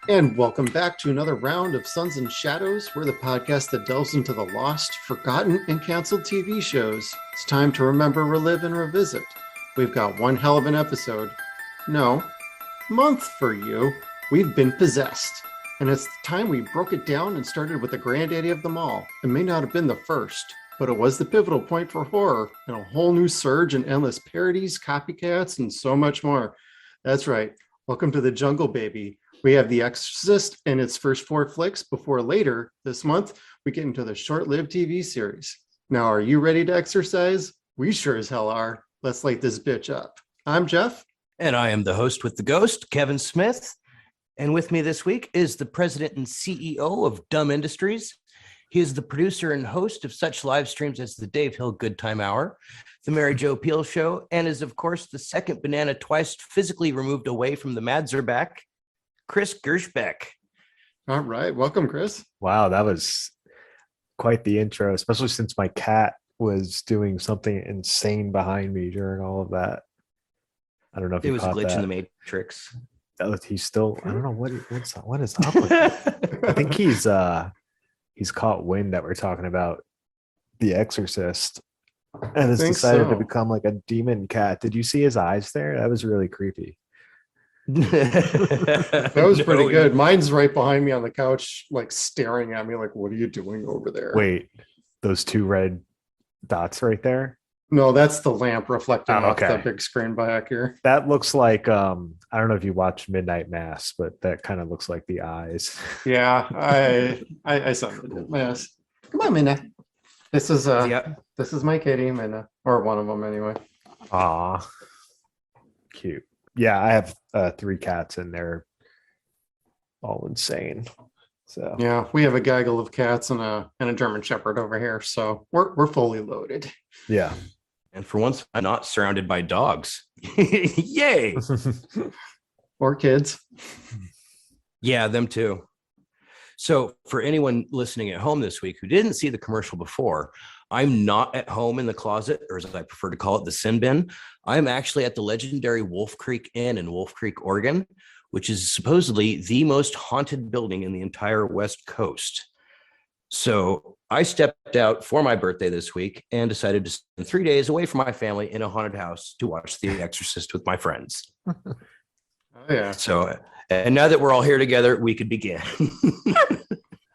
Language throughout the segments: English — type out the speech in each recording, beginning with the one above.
And welcome back to another round of Suns and Shadows. We're the podcast that delves into the lost, forgotten, and canceled TV shows. It's time to remember, relive, and revisit. We've got one hell of an episode. No, month for you. We've been possessed. And it's the time we broke it down and started with the granddaddy of them all. It may not have been the first, but it was the pivotal point for horror and a whole new surge in endless parodies, copycats, and so much more. That's right. Welcome to the jungle, baby. We have The Exorcist and its first 4 flicks before later this month, we get into the short-lived TV series. Now, are you ready to exercise? We sure as hell are. Let's light this bitch up. I'm Jeff. And I am the host with the ghost, Kevin Smith. And with me this week is the president and CEO of Dumb Industries. He is the producer and host of such live streams as the Dave Hill Good Time Hour, the Mary Jo Peel Show, and is, of course, the second banana twice physically removed away from the Madzerback, Chris Gersbeck. All right. Welcome, Chris. Wow, that was quite the intro, especially since my cat was doing something insane behind me during all of that. I don't know if it was a glitch that. in the Matrix. He's still, I don't know what is up with that. I think he's caught wind that we're talking about The Exorcist and has decided to become like a demon cat. Did you see his eyes there? That was really creepy. That was pretty good. Mine's right behind me on the couch, like staring at me like, what are you doing over there? Wait, those 2 red dots right there? No, that's the lamp reflecting off okay. that big screen back here. That looks like I don't know if you watch Midnight Mass, but that kind of looks like the eyes. Yeah, I saw Midnight Mass. Come on, Minna. This is my kitty, Minna, or one of them anyway. Aw, cute. Yeah, I have 3 cats and they're all insane. So yeah, we have a gaggle of cats and a German Shepherd over here, so we're fully loaded. Yeah. And for once, I'm not surrounded by dogs. Yay! Or kids. Yeah, them too. So for anyone listening at home this week who didn't see the commercial before, I'm not at home in the closet, or as I prefer to call it, the sin bin. I'm actually at the legendary Wolf Creek Inn in Wolf Creek, Oregon, which is supposedly the most haunted building in the entire West Coast. So I stepped out for my birthday this week and decided to spend 3 days away from my family in a haunted house to watch The Exorcist with my friends. Oh, yeah. So, and now that we're all here together, we could begin.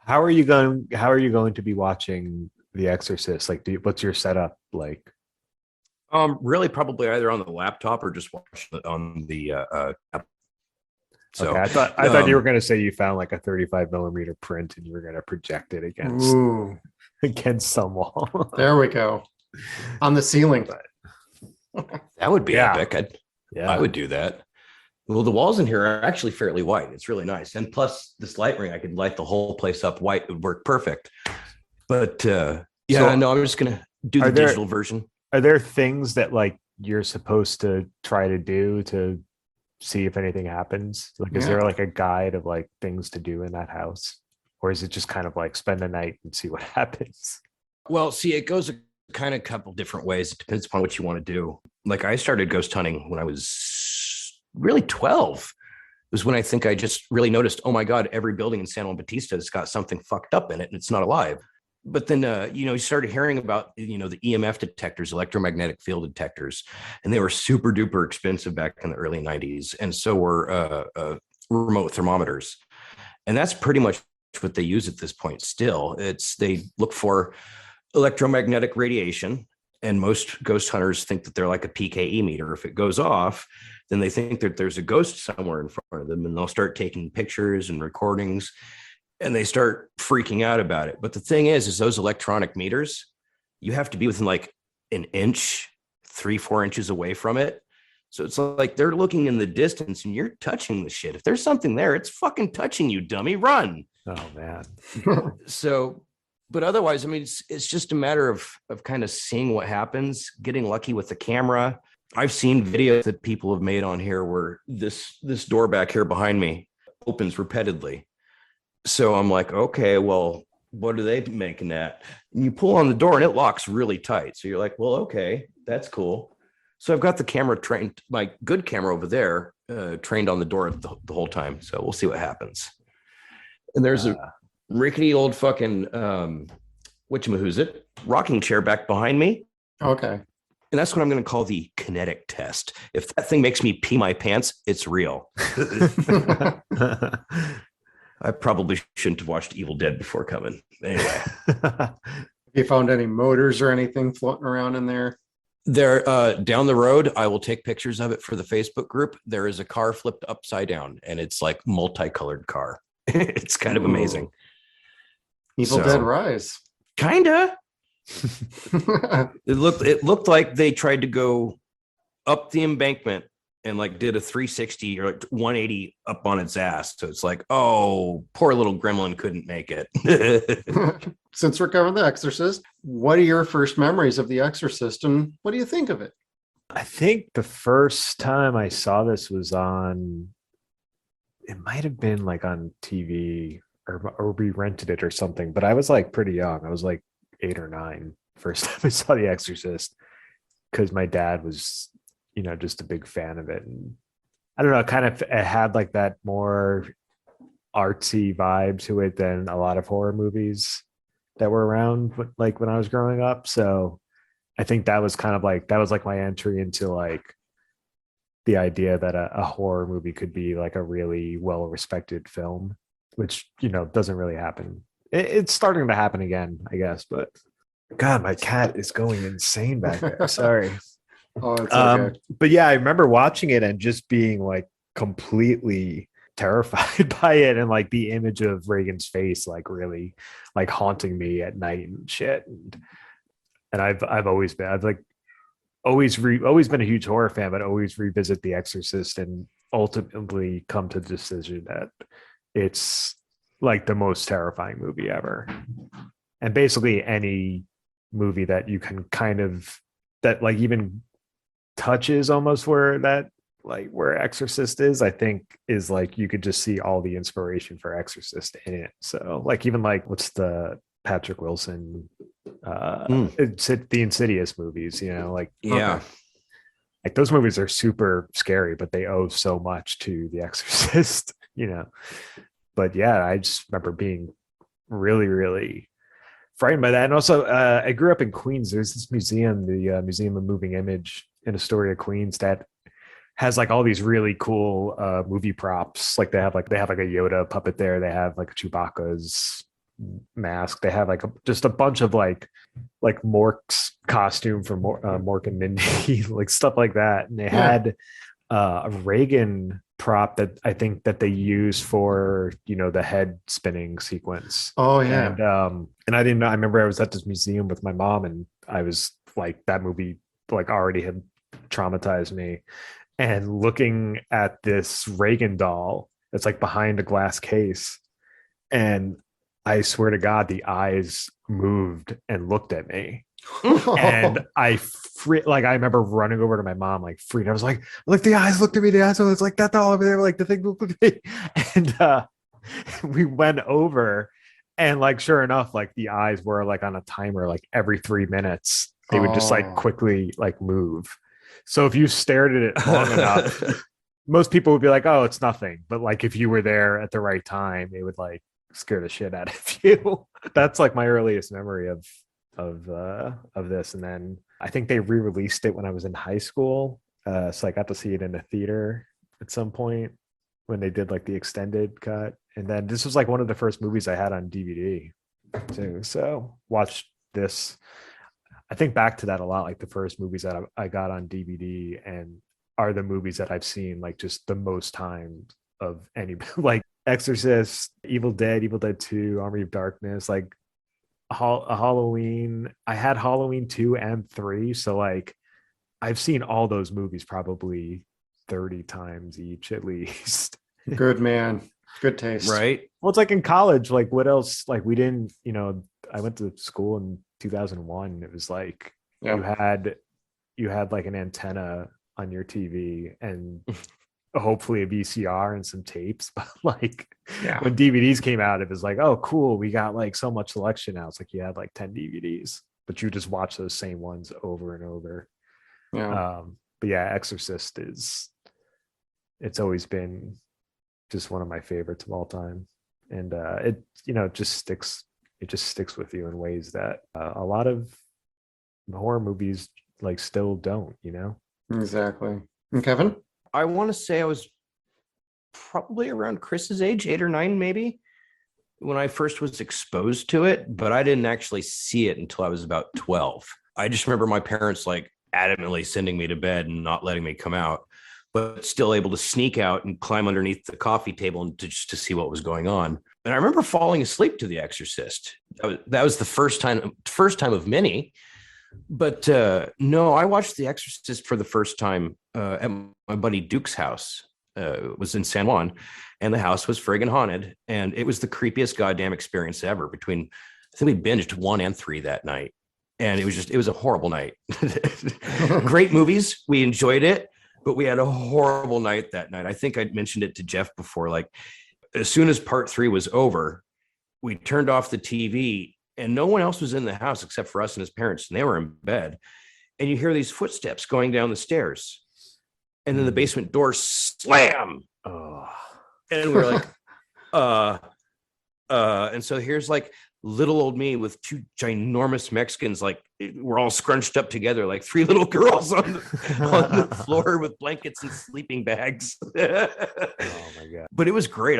How are you going to be watching The Exorcist? Like, what's your setup like? Really, probably either on the laptop or just watch it on the app. So okay, I thought you were going to say you found like a 35 millimeter print and you were going to project it against some wall. There we go. On the ceiling. That would be epic. I would do that. Well, the walls in here are actually fairly white. It's really nice. And plus this light ring, I could light the whole place up white. It would work perfect. But I'm just going to do the digital version. Are there things that like you're supposed to try to do to see if anything happens? Like, is there like a guide of like things to do in that house? Or is it just kind of like spend the night and see what happens? Well, see, it goes a couple different ways. It depends upon what you want to do. Like I started ghost hunting when I was really 12. It was when I think I just really noticed, oh my God, every building in San Juan Bautista has got something fucked up in it and it's not alive. But then, you started hearing about, the EMF detectors, electromagnetic field detectors, and they were super duper expensive back in the early 90s. And so were remote thermometers. And that's pretty much what they use at this point still. They look for electromagnetic radiation. And most ghost hunters think that they're like a PKE meter. If it goes off, then they think that there's a ghost somewhere in front of them, and they'll start taking pictures and recordings. And they start freaking out about it. But the thing is those electronic meters, you have to be within like an inch, 3-4 inches away from it. So it's like they're looking in the distance and you're touching the shit. If there's something there, it's fucking touching you, dummy. Run. Oh, man. So, but otherwise, I mean, it's just a matter of kind of seeing what happens, getting lucky with the camera. I've seen videos that people have made on here where this door back here behind me opens repeatedly. So I'm like, okay, well, what are they making that? And you pull on the door and it locks really tight. So you're like, well, okay, that's cool. So I've got the camera trained, my good camera over there, trained on the door the whole time. So we'll see what happens. And there's a rickety old fucking whatchamahoosit rocking chair back behind me. Okay. And that's what I'm going to call the kinetic test. If that thing makes me pee my pants, it's real. I probably shouldn't have watched Evil Dead before coming. Anyway. Have you found any motors or anything floating around in there? There, down the road, I will take pictures of it for the Facebook group. There is a car flipped upside down, and it's like multicolored car. It's kind of amazing. Evil Dead Rise. Kinda. It looked like they tried to go up the embankment and like did a 360 or like 180 up on its ass. So it's like, oh, poor little gremlin couldn't make it. Since we're covering The Exorcist, what are your first memories of The Exorcist and what do you think of it? I think the first time I saw this was on, it might have been like on TV or we rented it or something, but I was like pretty young. I was like 8 or 9 first time I saw The Exorcist because my dad was, just a big fan of it. And I don't know, it had like that more artsy vibe to it than a lot of horror movies that were around like when I was growing up. So I think that was my entry into like the idea that a horror movie could be like a really well-respected film, which, doesn't really happen. It's starting to happen again, I guess, but God, my cat is going insane back there. Sorry. Oh, it's okay. But yeah, I remember watching it and just being like completely terrified by it, and like the image of Reagan's face like really like haunting me at night and shit. And I've always been always been a huge horror fan, but always revisit The Exorcist and ultimately come to the decision that it's like the most terrifying movie ever. And basically any movie that you can that like even touches almost where Exorcist is, I think is like you could just see all the inspiration for Exorcist in it. So like even like what's the Patrick Wilson the Insidious movies, like yeah, like those movies are super scary, but they owe so much to The Exorcist. But yeah, I just remember being really, really frightened by that. And also, I grew up in Queens. There's this museum, the Museum of Moving Image in Astoria, Queens, that has like all these really cool movie props. Like they have like a Yoda puppet there. They have like Chewbacca's mask. They have like just a bunch of like Mork's costume from Mork and Mindy, like stuff like that. And they had a Reagan prop that I think that they use for the head spinning sequence. Oh yeah. And I didn't know. I remember I was at this museum with my mom, and I was like, that movie like already had traumatized me. And looking at this Reagan doll that's like behind a glass case, and I swear to God, the eyes moved and looked at me. And I remember running over to my mom, like freaked. I was like, the eyes looked at me. The eyes was like, that doll over there, like the thing looked at me. And we went over, and like sure enough, like the eyes were like on a timer, like every 3 minutes they would just like quickly like move. So if you stared at it long enough, most people would be like, oh, it's nothing. But like if you were there at the right time, it would like scare the shit out of you. That's like my earliest memory of this. And then I think they re-released it when I was in high school, so I got to see it in a theater at some point when they did like the extended cut. And then this was like one of the first movies I had on DVD too, so watched this. I think back to that a lot, like the first movies that I got on DVD and are the movies that I've seen like just the most times of any, like Exorcist, Evil Dead 2, Army of Darkness, like Halloween. I had Halloween 2 and 3, so like I've seen all those movies probably 30 times each at least. Good man, good taste. right. Well, it's like in college, like what else, like we didn't, I went to school in 2001. It was like you had like an antenna on your TV and hopefully a VCR and some tapes. But like when DVDs came out, it was like, oh cool, we got like so much selection now. It's like you had like 10 DVDs, but you just watch those same ones over and over. But yeah, Exorcist it's always been just one of my favorites of all time. And it, it just sticks with you in ways that a lot of horror movies like still don't, Exactly. And Kevin? I want to say I was probably around Chris's age, 8 or 9, maybe, when I first was exposed to it, but I didn't actually see it until I was about 12. I just remember my parents like adamantly sending me to bed and not letting me come out, but still able to sneak out and climb underneath the coffee table and just to see what was going on. And I remember falling asleep to The Exorcist. That was the first time of many. But no, I watched The Exorcist for the first time at my buddy Duke's house. It was in San Juan, and the house was friggin' haunted. And it was the creepiest goddamn experience ever. I think we binged 1 and 3 that night. And it was a horrible night. Great movies. We enjoyed it, but we had a horrible night that night. I think I'd mentioned it to Jeff before. Like, as soon as part 3 was over, we turned off the TV and no one else was in the house except for us and his parents. And they were in bed. And you hear these footsteps going down the stairs. And then the basement door slam. Oh. And we were like, and so here's like little old me with 2 ginormous Mexicans, like we're all scrunched up together, like 3 little girls on the floor with blankets and sleeping bags. Oh my God. But it was great.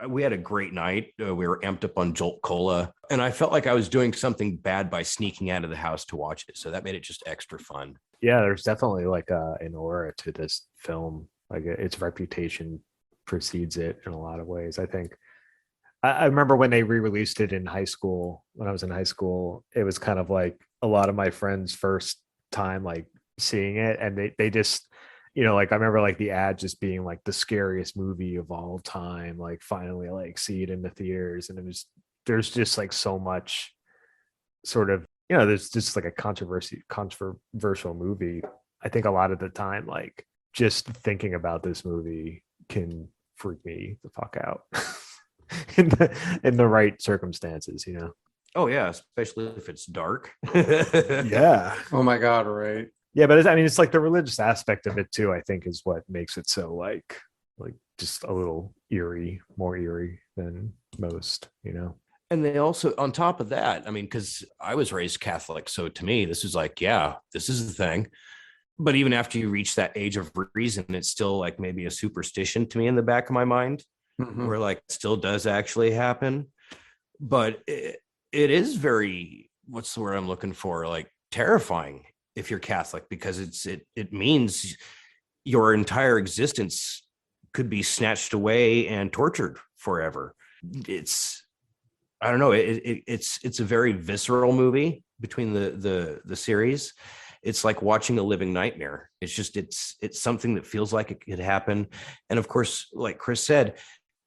We had a great night. We were amped up on Jolt Cola, and I felt like I was doing something bad by sneaking out of the house to watch it. So that made it just extra fun. Yeah, there's definitely like an aura to this film. Like its reputation precedes it in a lot of ways. I think I remember when they re-released it in high school. When I was in high school, it was kind of like a lot of my friends' first time like seeing it, and they just, like I remember like the ad just being like the scariest movie of all time. Like finally, like see it in the theaters, and there's just like so much sort of, there's just like a controversial movie. I think a lot of the time, like just thinking about this movie can freak me the fuck out in the right circumstances, Oh yeah, especially if it's dark. Yeah. Oh my God, right. Yeah, but it's like the religious aspect of it too, I think, is what makes it so like just a little more eerie than most, And they also, on top of that, I mean, because I was raised Catholic, so to me, this is like, yeah, this is the thing. But even after you reach that age of reason, it's still like maybe a superstition to me in the back of my mind, where like it still does actually happen. But it is very, what's the word I'm looking for? Like terrifying if you're Catholic, because it means your entire existence could be snatched away and tortured forever. I don't know. It's a very visceral movie between the series. It's like watching a living nightmare. It's something that feels like it could happen. And of course, like Chris said,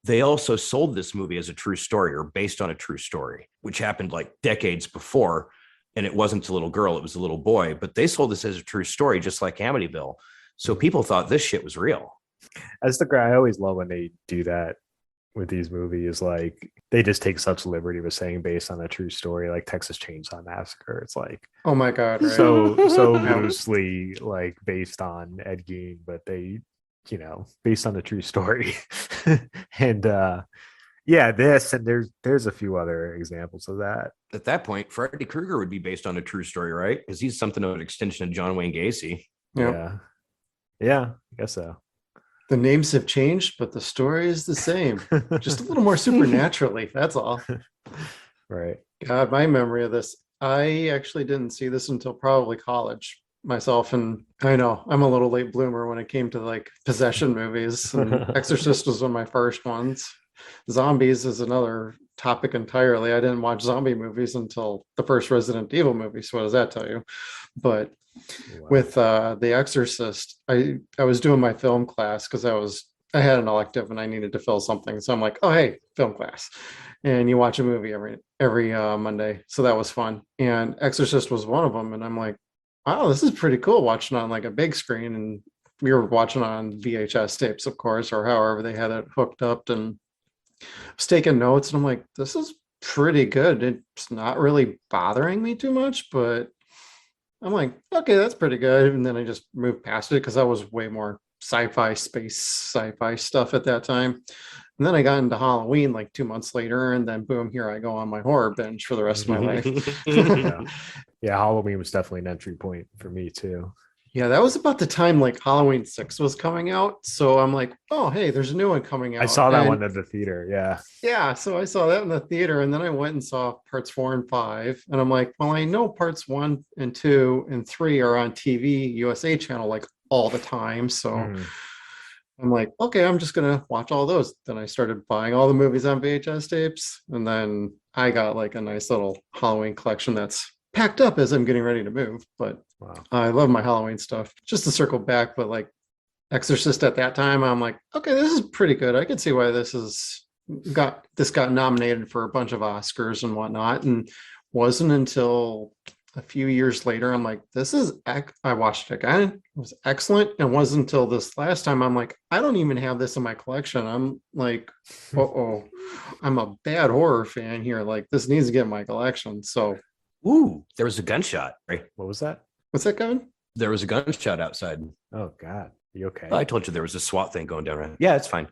they also sold this movie as a true story or based on a true story, which happened like decades before. And it wasn't a little girl, it was a little boy, but they sold this as a true story, just like Amityville. So people thought this shit was real. As the guy, I always love when they do that with these movies. Like they just take such liberty with saying based on a true story, like Texas Chainsaw Massacre. It's like, oh my God, right. so loosely like based on Ed Gein, but they, based on a true story. And yeah, this, and there's a few other examples of that. At that point, Freddy Krueger would be based on a true story, right? Because he's something of an extension of John Wayne Gacy. Yeah, I guess so. The names have changed, but the story is the same. Just a little more supernaturally, that's all. Right. God, my memory of this, I actually didn't see this until probably college myself. And I know I'm a little late bloomer when it came to like possession movies. And Exorcist was one of my first ones. Zombies is another topic entirely. I didn't watch zombie movies until the first Resident Evil movie. So what does that tell you? But with The Exorcist, I was doing my film class because I had an elective and I needed to fill something. So I'm like, oh hey, film class. And you watch a movie every Monday. So that was fun. And Exorcist was one of them. And I'm like, wow, this is pretty cool watching on like a big screen. And we were watching on VHS tapes, of course, or however they had it hooked up, and I was taking notes, and I'm like, this is pretty good. It's not really bothering me too much, but I'm like, okay, that's pretty good. And then I just moved past it because I was way more sci-fi stuff at that time. And then I got into Halloween like 2 months later, and then boom, here I go on my horror binge for the rest of my life. Yeah. Yeah, Halloween was definitely an entry point for me too. Yeah, that was about the time like Halloween 6 was coming out. So I'm like, oh, hey, there's a new one coming out. I saw that and one at the theater. Yeah. Yeah, so I saw that in the theater, and then I went and saw parts 4 and 5, and I'm like, well, I know parts 1 and 2 and 3 are on TV USA channel like all the time, so Mhm. I'm like, okay, I'm just gonna watch all those. Then I started buying all the movies on VHS tapes, and then I got like a nice little Halloween collection that's packed up as I'm getting ready to move. But Wow. I love my Halloween stuff. Just to circle back, but like Exorcist at that time, I'm like, okay, this is pretty good. I can see why got nominated for a bunch of Oscars and whatnot. And wasn't until a few years later, I'm like, I watched it again. It was excellent. And wasn't until this last time, I'm like, I don't even have this in my collection. I'm like, I'm a bad horror fan here. Like, this needs to get in my collection. So, Ooh, there was a gunshot, right? What was that? what's that, Kevin? There was a gunshot outside. Oh God. Are you okay? I told you there was a SWAT thing going down. Right? Yeah, it's fine.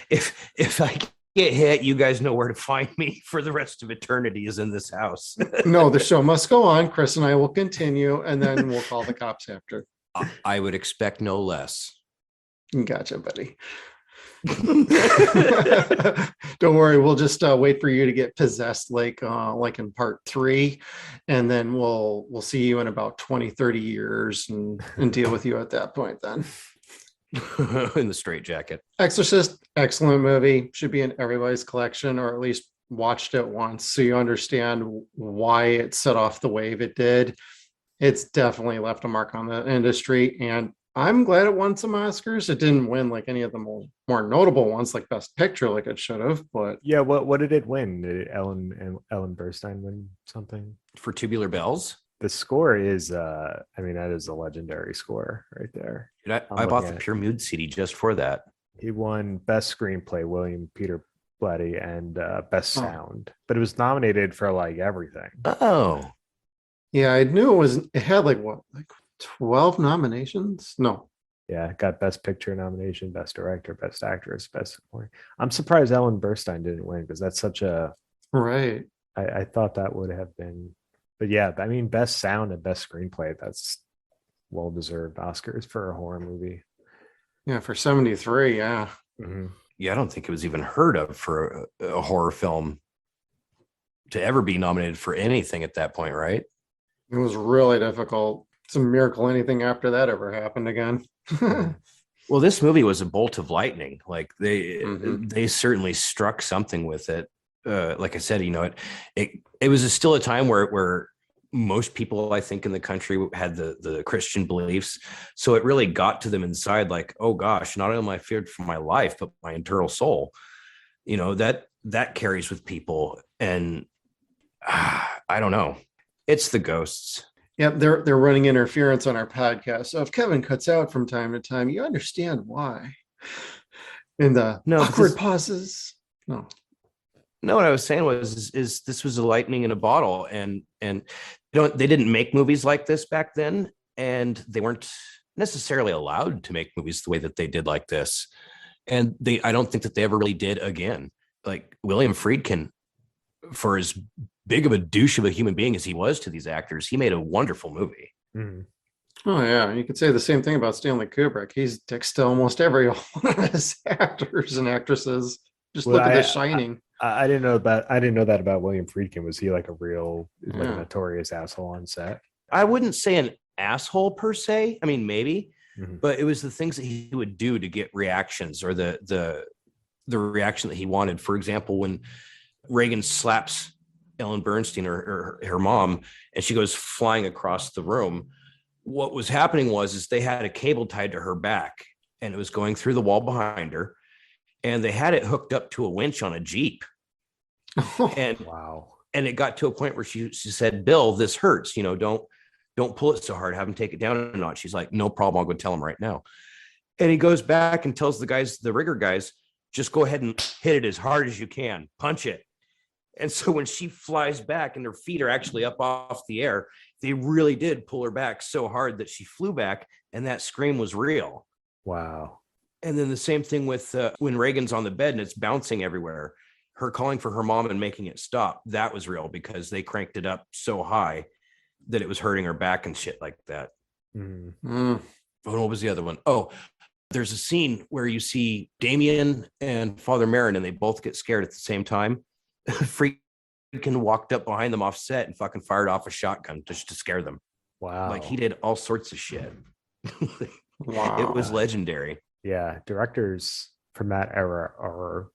If I get hit, you guys know where to find me for the rest of eternity is in this house. No, the show must go on. Chris and I will continue, and then we'll call the cops after. I would expect no less. Gotcha, buddy. Don't worry, we'll just wait for you to get possessed like in part 3, and then we'll see you in about 20-30 years and deal with you at that point then. In the straitjacket. Exorcist, excellent movie, should be in everybody's collection, or at least watched it once so you understand why it set off the wave it did. It's definitely left a mark on the industry, and I'm glad it won some Oscars. It didn't win like any of the more notable ones, like Best Picture, like it should have. But Yeah, what did it win? Did Ellen Burstyn win something? For Tubular Bells? The score is that is a legendary score right there. Dude, I bought the Pure Mood CD just for that. He won Best Screenplay, William Peter Blatty, and Best Sound. But it was nominated for like everything. Oh. yeah, I knew it had like 12 nominations? No. Yeah, got Best Picture nomination, Best Director, Best Actress, Best Supporting. I'm surprised Ellen Burstyn didn't win because that's such a Right. I thought that would have been, but yeah, I mean, Best Sound and Best Screenplay, that's well-deserved Oscars for a horror movie. Yeah, for 73, yeah. Mm-hmm. Yeah, I don't think it was even heard of for a horror film to ever be nominated for anything at that point, right? It was really difficult. It's a miracle anything after that ever happened again. Well, this movie was a bolt of lightning. Like Mhm. they certainly struck something with it. Like I said, it was still a time where most people, I think, in the country had the Christian beliefs. So it really got to them inside, like, oh gosh, not only am I feared for my life, but my internal soul. That carries with people. And I don't know. It's the ghosts. Yep, they're running interference on our podcast. So if Kevin cuts out from time to time, you understand why. In the awkward pauses. No, what I was saying was is this was a lightning in a bottle, and they didn't make movies like this back then, and they weren't necessarily allowed to make movies the way that they did like this, and I don't think that they ever really did again. Like William Friedkin, for as big of a douche of a human being as he was to these actors, he made a wonderful movie. Mm-hmm. Oh yeah, you could say the same thing about Stanley Kubrick. He's dicks to almost every one of his actors and actresses. Just look at The Shining. I didn't know that about William Friedkin. Was he like a notorious asshole on set? I wouldn't say an asshole per se. I mean, maybe, Mm-hmm. but it was the things that he would do to get reactions, or the reaction that he wanted. For example, when Reagan slaps Ellen Bernstein or her mom, and she goes flying across the room, what was happening is they had a cable tied to her back, and it was going through the wall behind her, and they had it hooked up to a winch on a Jeep. And Wow. And it got to a point where she said, Bill, this hurts, don't pull it so hard, have him take it down a notch. She's like, no problem, I'll go tell him right now. And he goes back and tells the rigger guys, just go ahead and hit it as hard as you can, punch it. And so when she flies back and her feet are actually up off the air, they really did pull her back so hard that she flew back, and that scream was real. Wow. And then the same thing with when Reagan's on the bed and it's bouncing everywhere, her calling for her mom and making it stop. That was real because they cranked it up so high that it was hurting her back and shit like that. Mm. Oh, what was the other one? Oh, there's a scene where you see Damien and Father Merrin and they both get scared at the same time. Freaking walked up behind them off set and fucking fired off a shotgun just to scare them. Wow. Like he did all sorts of shit. Wow. It was legendary. Yeah, directors from that era are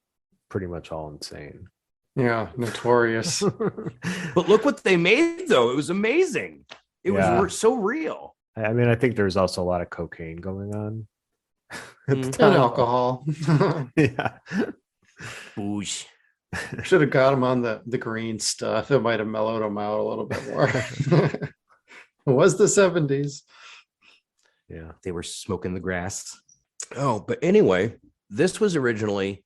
pretty much all insane. Yeah, notorious. But look what they made, though. It was amazing. It was so real. I mean, I think there's also a lot of cocaine going on at the And time. alcohol. Yeah. Boosh. Should have got him on the green stuff. It might have mellowed him out a little bit more. It was the 70s. Yeah. They were smoking the grass. Oh, but anyway, this was originally,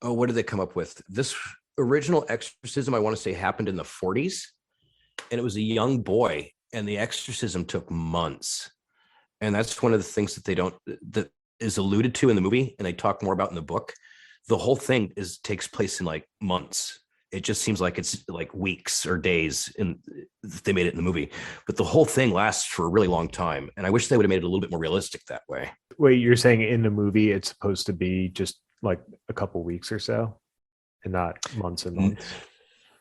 what did they come up with? This original exorcism, I want to say, happened in the 40s. And it was a young boy. And the exorcism took months. And that's one of the things that is alluded to in the movie. And they talk more about in the book. The whole thing takes place in like months. It just seems like it's like weeks or days they made it in the movie, but the whole thing lasts for a really long time. And I wish they would have made it a little bit more realistic that way. Wait, you're saying in the movie it's supposed to be just like a couple weeks or so and not months and months?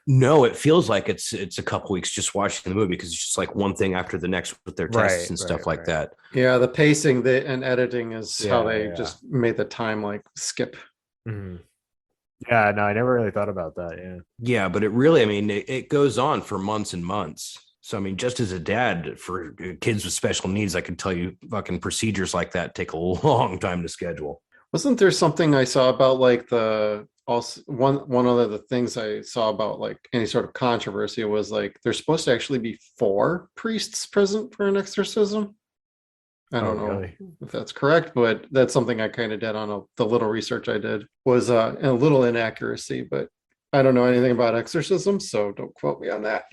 No, it feels like it's a couple weeks just watching the movie because it's just like one thing after the next with their tests and stuff like that. Yeah, the pacing and editing is how they just made the time like skip. Mm-hmm. Yeah, no, I never really thought about that. Yeah, but it really, I mean, it goes on for months and months. So, I mean, just as a dad for kids with special needs, I can tell you fucking procedures like that take a long time to schedule. Wasn't there something I saw about like one of the things I saw about like any sort of controversy was like there's supposed to actually be 4 priests present for an exorcism? I don't know if that's correct, but that's something I kind of did on the little research I did was a little inaccuracy, but I don't know anything about exorcism, so don't quote me on that.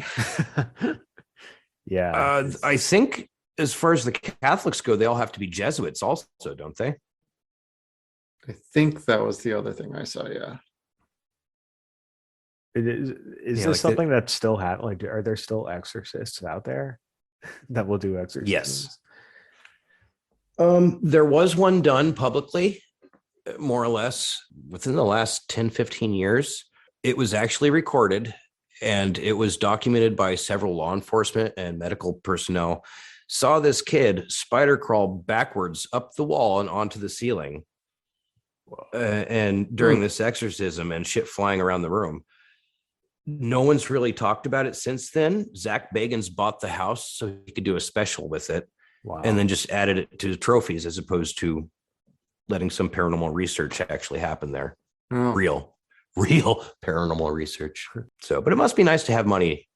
Yeah. I think as far as the Catholics go, they all have to be Jesuits also, don't they? I think that was the other thing I saw. Yeah. Is this like something that's still happening? Like, are there still exorcists out there that will do exorcisms? Yes. There was one done publicly, more or less, within the last 10, 15 years. It was actually recorded and it was documented by several law enforcement and medical personnel. Saw this kid spider crawl backwards up the wall and onto the ceiling. And during this exorcism and shit flying around the room. No one's really talked about it since then. Zach Bagans bought the house so he could do a special with it. Wow. And then just added it to the trophies as opposed to letting some paranormal research actually happen there. Oh. Real paranormal research. So, but it must be nice to have money.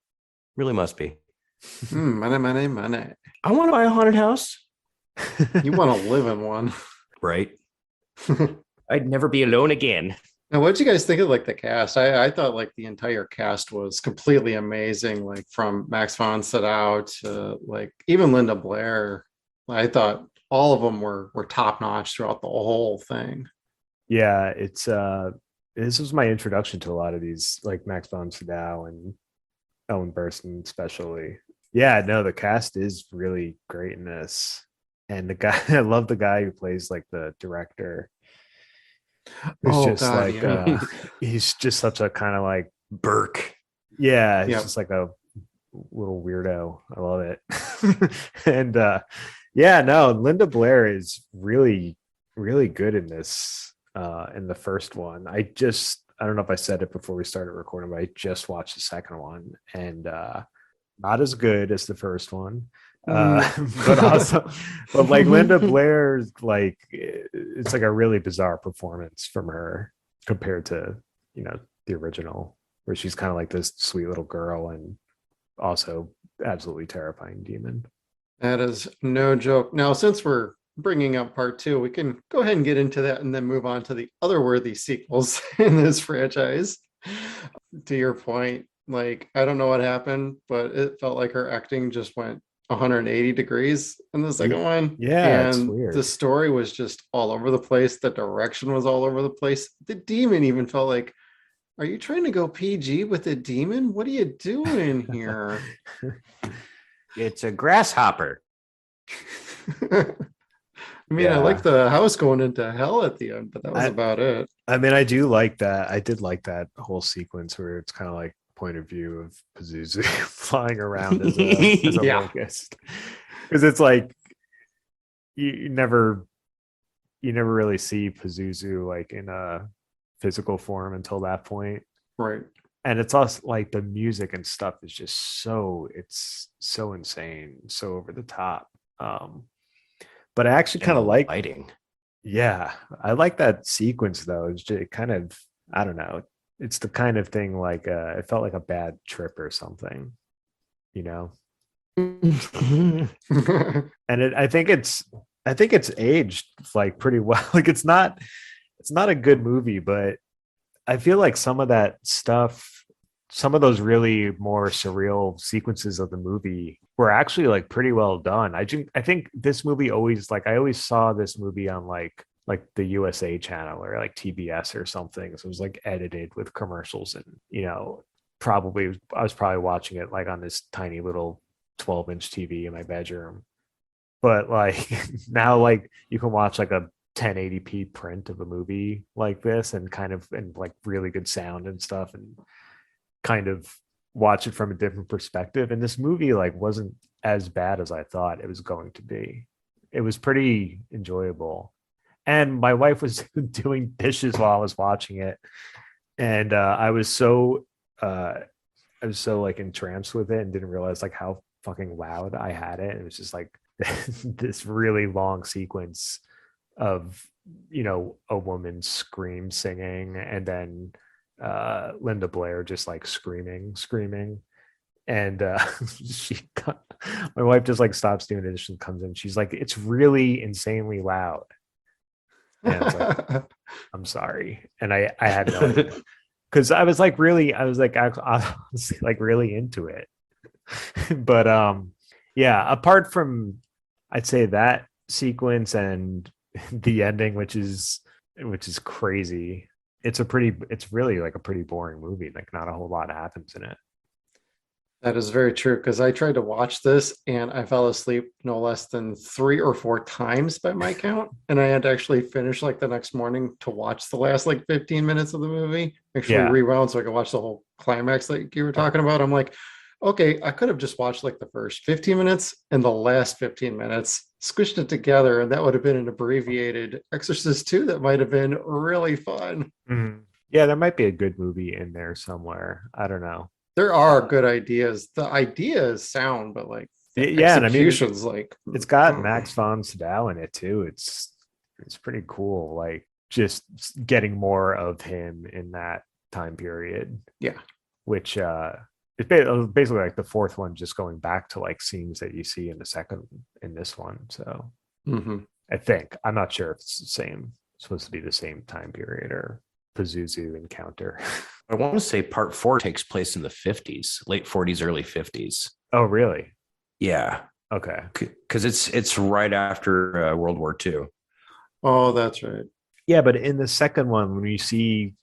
Really must be. Money. I want to buy a haunted house. You want to live in one. Right. I'd never be alone again. Now, what did you guys think of like the cast? I thought like the entire cast was completely amazing. Like from Max von Sydow to like even Linda Blair. I thought all of them were top notch throughout the whole thing. Yeah, it's this was my introduction to a lot of these, like Max von Sydow and Ellen Burstyn especially. Yeah, no, the cast is really great in this. And the guy, I love the guy who plays like the director. He's just such a kind of like Burke. Yeah, he's just like a little weirdo. I love it. And Linda Blair is really, really good in this, in the first one. I don't know if I said it before we started recording, but I just watched the second one and not as good as the first one. But like Linda Blair's like it's like a really bizarre performance from her compared to the original, where she's kind of like this sweet little girl and also absolutely terrifying demon. That is no joke. Now, since we're bringing up part 2, we can go ahead and get into that and then move on to the other worthy sequels in this franchise. To your point, like, I don't know what happened, but it felt like her acting just went 180 degrees in the second one. Yeah, it's And the weird. story was just all over the place. The direction was all over the place. The demon even felt like, are you trying to go PG with the demon? What are you doing here? It's a grasshopper. I mean, I Yeah. like the house going into hell at the end, but that was I- about it. I mean, I do like that. I did like that whole sequence where it's kind of like point of view of Pazuzu flying around as a Yeah. locust, because it's like you never really see Pazuzu like in a physical form until that point, Right. and it's also like the music and stuff is just it's so insane, so over the top. But I actually kind of like lighting. Yeah, I like that sequence though. It's just it kind of, I don't know. It's the kind of thing like it felt like a bad trip or something, you know. And I think it's aged like pretty well. Like it's not a good movie, but I feel like some of that stuff, some of those really more surreal sequences of the movie were actually like pretty well done. I think this movie always, like I always saw this movie on like the USA channel or like TBS or something. So it was like edited with commercials and, you know, I was probably watching it like on this tiny little 12-inch TV in my bedroom. But like now, like you can watch like a 1080p print of a movie like this and kind of, and like really good sound and stuff, and kind of watch it from a different perspective. And this movie like wasn't as bad as I thought it was going to be. It was pretty enjoyable. And my wife was doing dishes while I was watching it. And I was so like entranced with it and didn't realize like how fucking loud I had it. It was just like this really long sequence of, you know, a woman singing, and then Linda Blair just like screaming. And my wife just like stops doing it and comes in. She's like, it's really insanely loud. And I was like, I'm sorry. And I had no idea. Because I was like I was like really into it. But yeah, apart from, I'd say, that sequence and the ending, which is crazy, it's really like a pretty boring movie. Like not a whole lot happens in it. That is very true, because I tried to watch this and I fell asleep no less than 3 or 4 times by my count. And I had to actually finish like the next morning to watch the last like 15 minutes of the movie, actually Yeah. rewound so I could watch the whole climax like you were talking about. I'm like, okay, I could have just watched like the first 15 minutes and the last 15 minutes, squished it together, and that would have been an abbreviated Exorcist 2 that might have been really fun. Mhm. Yeah, there might be a good movie in there somewhere. I don't know. There are good ideas. The idea is sound, but like the Yeah, and I mean, execution's like, it's got Max von Sydow in it too. It's pretty cool. Like just getting more of him in that time period. Yeah. Which it's basically like the fourth one, just going back to like scenes that you see in the second, in this one. So I think, I'm not sure if it's the same. It's supposed to be the same time period or Pazuzu encounter. I want to say part 4 takes place in the 50s, late 40s, early 50s. Oh, really? Yeah. Okay. Because it's right after World War II. Oh, that's right. Yeah, but in the second one, when you see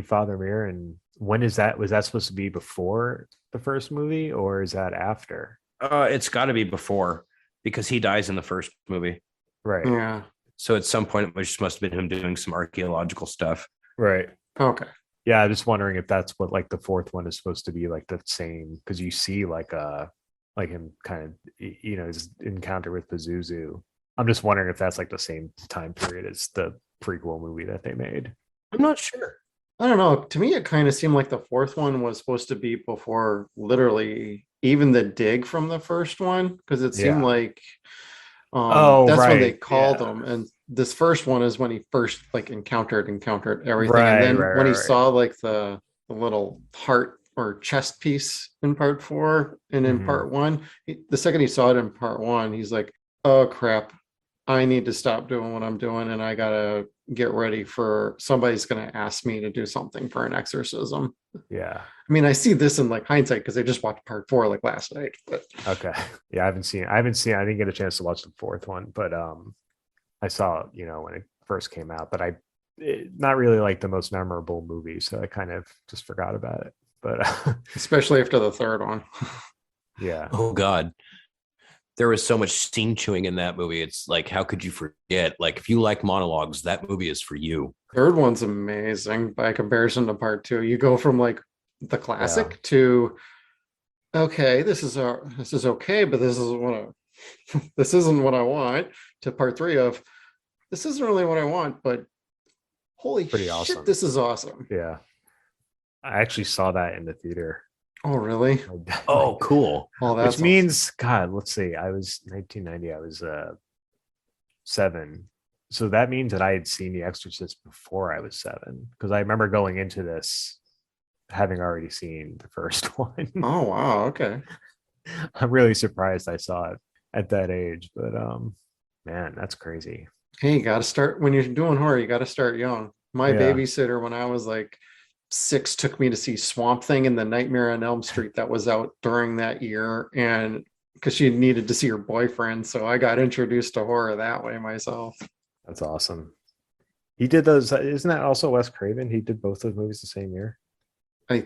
Father Mirren, when is that? Was that supposed to be before the first movie, or is that after? It's got to be before, because he dies in the first movie. Right. Yeah. So at some point, it must have been him doing some archaeological stuff. Right. Okay. Yeah, I'm just wondering if that's what like the fourth one is supposed to be, like the same, because you see like him kind of, you know, his encounter with Pazuzu. I'm just wondering if that's like the same time period as the prequel movie that they made. I'm not sure. I don't know. To me, it kind of seemed like the fourth one was supposed to be before literally even the dig from the first one, because it seemed like that's when they called him. And this first one is when he first like encountered everything. And then when he saw like the little heart or chest piece in part 4 and in part 1, the second he saw it in part 1, he's like, oh crap, I need to stop doing what I'm doing and I gotta get ready for somebody's gonna ask me to do something for an exorcism. Yeah. I mean, I see this in like hindsight because I just watched part 4 like last night. But Okay. Yeah, I didn't get a chance to watch the fourth one, but I saw it, when it first came out, but not really like the most memorable movie, so I kind of just forgot about it. But especially after the third one. yeah. Oh God. There was so much scene chewing in that movie. It's like, how could you forget? Like, if you like monologues, that movie is for you. Third one's amazing by comparison to part 2. You go from like the classic to okay, this is okay, but this isn't what I want, to part 3 of this isn't really what I want, but holy Pretty shit, awesome. this is awesome. Yeah. I actually saw that in the theater. Oh, really? Oh, cool. Oh, that's Which means, God, let's see. I was 1990. I was 7. So that means that I had seen The Exorcist before I was 7, because I remember going into this having already seen the first one. Oh, wow. Okay. I'm really surprised I saw it at that age, but man, that's crazy. Hey, you got to start when you're doing horror. You got to start young. My Yeah. babysitter, when I was like 6, took me to see Swamp Thing and the Nightmare on Elm Street that was out during that year, and because she needed to see her boyfriend, so I got introduced to horror that way myself. That's awesome. He did those. Isn't that also Wes Craven? He did both those movies the same year. I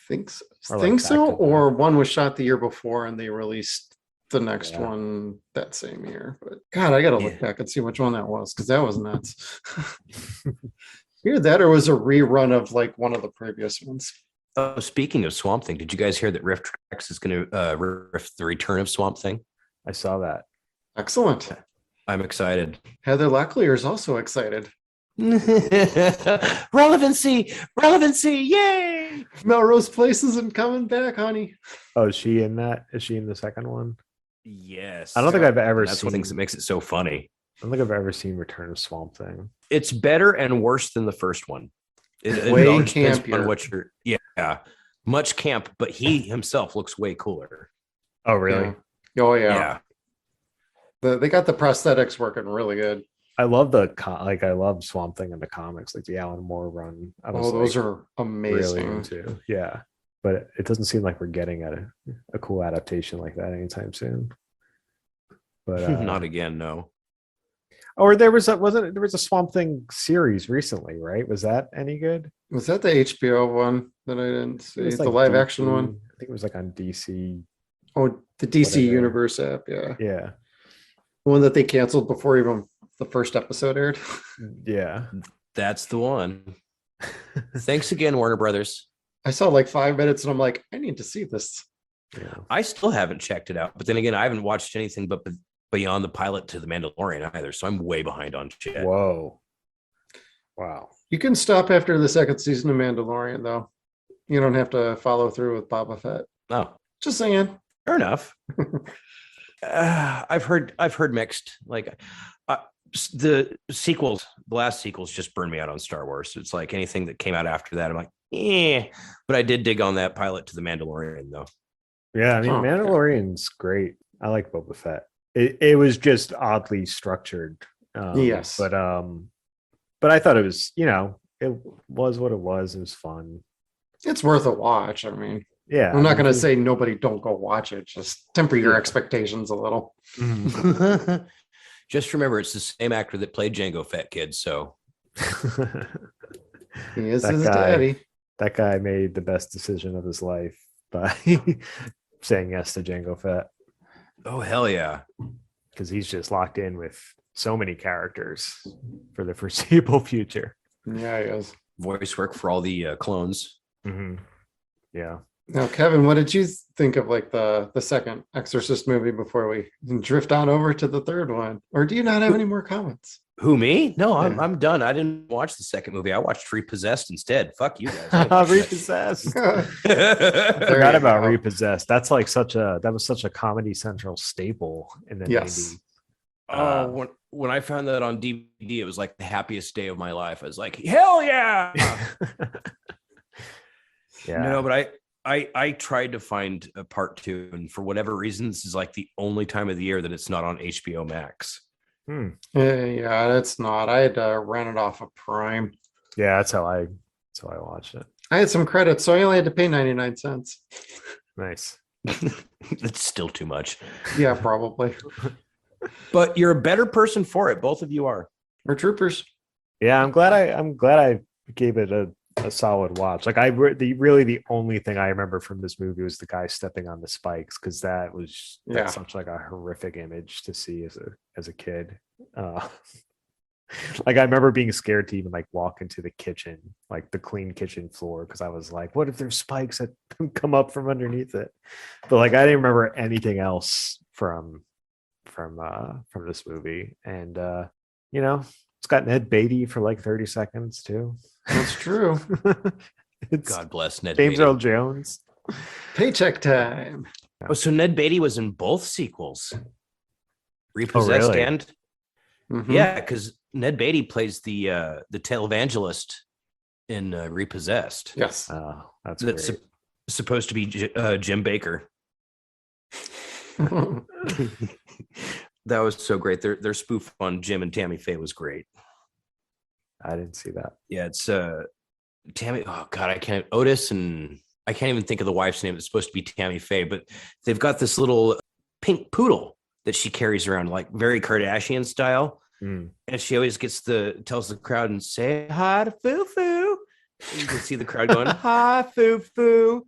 think so. Or like back to back. Or one was shot the year before and they released the next Yeah. one that same year. But God, I gotta look Yeah. back and see which one that was, because that was nuts. Either that or was a rerun of like one of the previous ones. Oh, speaking of Swamp Thing, did you guys hear that Riff Tracks is going to riff the return of Swamp Thing? I saw that. Excellent. I'm excited. Heather Locklear is also excited. Relevancy, yay! Melrose Place isn't coming back, honey. Oh, is she in that? Is she in the second one? Yes. I don't think I've ever That's seen. one of the things that makes it so funny. I don't think I've ever seen Return of Swamp Thing. It's better and worse than the first one. It Way all depends campier. on what you're. Yeah, much camp, but he himself looks way cooler. Oh, really? Yeah. Oh, yeah. They got the prosthetics working really good. I love I love Swamp Thing in the comics, like the Alan Moore run. I was Those are really amazing. into. Yeah, but it doesn't seem like we're getting a cool adaptation like that anytime soon. But Not again, no. Or there was a Swamp Thing series recently, right? Was that any good? Was that the HBO one that I didn't It see? was The like live DC. action one? I think it was like on DC. Oh, the DC Whatever. Universe app, yeah. Yeah, The one that they canceled before even the first episode aired. yeah. That's the one. Thanks again, Warner Brothers. I saw like 5 minutes and I'm like, I need to see this. Yeah. I still haven't checked it out, but then again, I haven't watched anything but beyond the pilot to The Mandalorian either, so I'm way behind on shit. Whoa. Wow. You can stop after the second season of Mandalorian, though. You don't have to follow through with Boba Fett. Oh, Just saying. fair enough. I've heard mixed. Like the last sequels just burned me out on Star Wars. It's like anything that came out after that, I'm like, But I did dig on that pilot to The Mandalorian, though. Yeah, I mean, Oh, okay. Mandalorian's great. I like Boba Fett. It was just oddly structured. Yes. But I thought it was, it was what it was. It was fun. It's worth a watch. I mean, Yeah. I'm not going to say nobody don't go watch it. Just temper your Yeah. expectations a little. Mhm. Just remember, it's the same actor that played Jango Fett, kids. So He is That his guy. daddy. That guy made the best decision of his life by saying yes to Jango Fett, oh hell yeah. because he's just locked in with so many characters for the foreseeable future. Yeah, he is. Voice work for all the clones. Mm-hmm. Yeah. Now, Kevin, what did you think of like the second Exorcist movie before we drift on over to the third one? Or do you not have any more comments? Who, me? No, Yeah. I'm done. I didn't watch the second movie. I watched Repossessed instead. Fuck you guys. I didn't watch that. Repossessed. There Forgot you about go. Repossessed. That's like that was such a Comedy Central staple in the Yes. 90s. Oh, when I found that on DVD, it was like the happiest day of my life. I was like, hell yeah. Yeah. No, but I tried to find a part 2, and for whatever reason, this is like the only time of the year that it's not on HBO Max. Yeah, that's not. I had to rent it off of Prime. Yeah, that's how I watched it. I had some credits, so I only had to pay 99 cents. Nice. It's still too much. Yeah, probably. But you're a better person for it. Both of you are. We're troopers. Yeah, I'm glad I gave it a solid watch. Like the only thing I remember from this movie was the guy stepping on the spikes, because that's such like a horrific image to see as a kid. Like I remember being scared to even like walk into the kitchen, like the clean kitchen floor, because I was like, what if there's spikes that come up from underneath it? But like I didn't remember anything else from this movie. And it's got Ned Beatty for like 30 seconds too. That's true. It's God bless Ned James Beatty. Earl Jones. Paycheck time. Oh, so Ned Beatty was in both sequels. Repossessed really? and Mhm. yeah, because Ned Beatty plays the televangelist in Repossessed. Yes. Oh, that's That's supposed to be Jim Baker. That was so great. Their spoof on Jim and Tammy Faye was great. I didn't see that. Yeah, it's Tammy. Oh God, I can't. Otis, and I can't even think of the wife's name. It's supposed to be Tammy Faye, but they've got this little pink poodle that she carries around, like very Kardashian style. Mm. And she always tells the crowd and say hi to Foo Foo. And you can see the crowd going hi Foo Foo.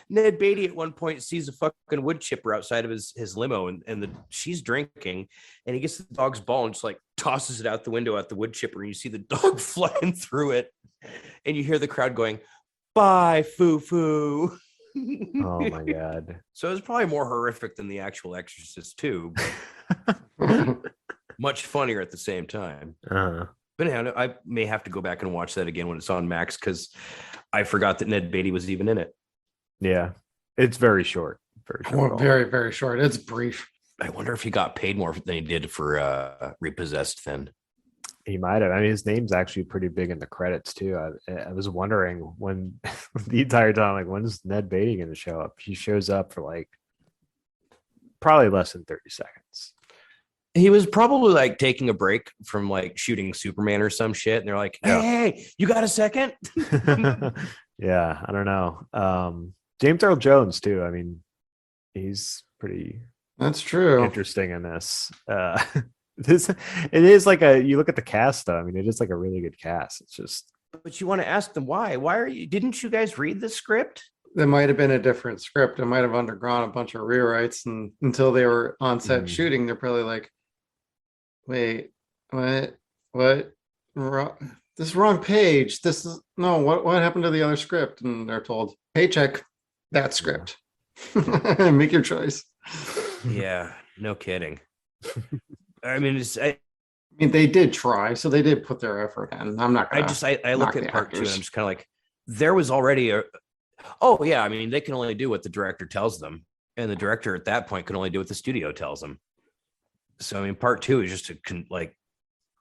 Ned Beatty at one point sees a fucking wood chipper outside of his limo, and she's drinking, and he gets the dog's ball and just like tosses it out the window at the wood chipper, and you see the dog flying through it, and you hear the crowd going, "Bye, Foo Foo." Oh my god. So it was probably more horrific than the actual Exorcist too, but much funnier at the same time. Uh-huh. But anyhow, I may have to go back and watch that again when it's on Max, because I forgot that Ned Beatty was even in it. Yeah, it's very short. Very short. Well, very, very short. It's brief. I wonder if he got paid more than he did for Repossessed then. He might have. I mean, his name's actually pretty big in the credits too. I was wondering when the entire time, like, when's Ned Beatty going to show up? He shows up for like probably less than 30 seconds. He was probably like taking a break from like shooting Superman or some shit. And they're like, hey, you got a second? Yeah, I don't know. James Earl Jones too. I mean, he's pretty That's true. interesting in this. It is like you look at the cast though. I mean, it is like a really good cast. It's just, But you want to ask them why? Didn't you guys read the script? There might have been a different script. It might have undergone a bunch of rewrites, and until they were on set shooting, they're probably like, wait, what? This is wrong page. This is no, what happened to the other script? And they're told, paycheck that script. Make your choice. Yeah, no kidding. I mean, I mean, they did try, so they did put their effort in. I'm not gonna I look at part 2 and I'm just kind of like, there was already oh yeah, I mean, they can only do what the director tells them, and the director at that point can only do what the studio tells them. So I mean, part 2 is just a like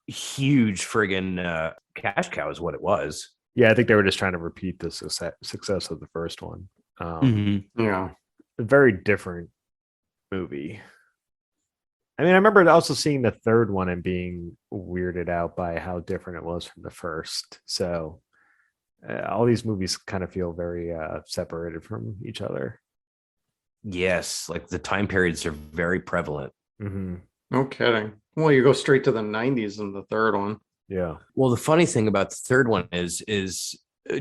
huge friggin' cash cow is what it was. yeah, I think they were just trying to repeat the success of the first one. Yeah, A very different movie. I mean, I remember also seeing the third one and being weirded out by how different it was from the first. So all these movies kind of feel very separated from each other. Yes, like the time periods are very prevalent. Mm-hmm. no kidding. Well, you go straight to the 90s in the third one. Yeah. Well, the funny thing about the third one is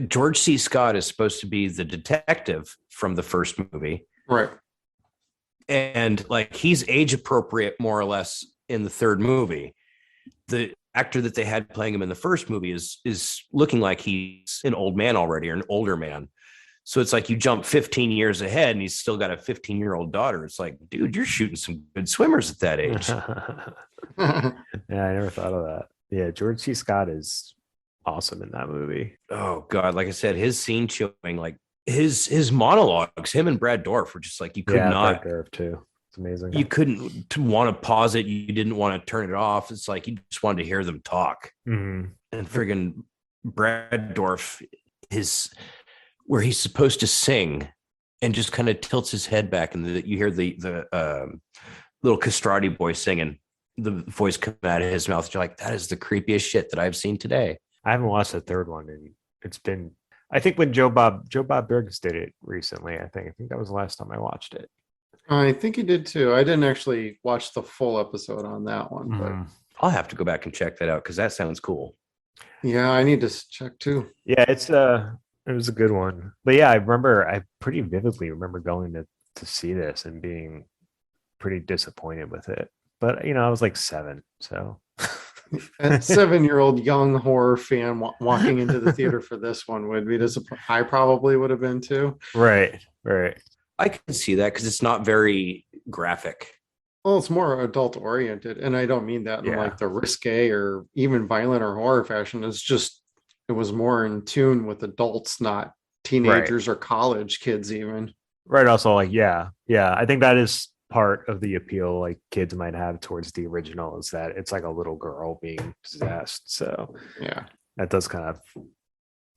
George C. Scott is supposed to be the detective from the first movie. Right. And like he's age appropriate more or less in the third movie. The actor that they had playing him in the first movie is looking like he's an old man already, or an older man. So it's like you jump 15 years ahead and he's still got a 15-year-old daughter. It's like, dude, you're shooting some good swimmers at that age. Yeah, I never thought of that. Yeah, George C. Scott is awesome in that movie. Oh God, like I said, his scene chewing, like his monologues, him and Brad Dourif were just like, you could not. Brad Dourif too. It's amazing. You couldn't want to pause it. You didn't want to turn it off. It's like you just wanted to hear them talk. Mm-hmm. And friggin' Brad Dourif, where he's supposed to sing and just kind of tilts his head back, and you hear the little castrati boy singing. the voice come out of his mouth. You're like, that is the creepiest shit that I've seen today. I haven't watched the third one, and it's been. I think when Joe Bob Burgess did it recently. I think that was the last time I watched it. I think he did too. I didn't actually watch the full episode on that one, but I'll have to go back and check that out because that sounds cool. yeah, I need to check too. Yeah, it was a good one. But yeah, I pretty vividly remember going to see this and being pretty disappointed with it. But I was like 7, so A 7-year-old young horror fan walking into the theater for this one would be disappointed. I probably would have been too. Right. I can see that because it's not very graphic. Well, it's more adult oriented, and I don't mean that in like the risque or even violent or horror fashion. It's just it was more in tune with adults, not teenagers or college kids even. Right. Also, like, yeah. I think that is part of the appeal like kids might have towards the original is that it's like a little girl being possessed. So yeah, that does kind of,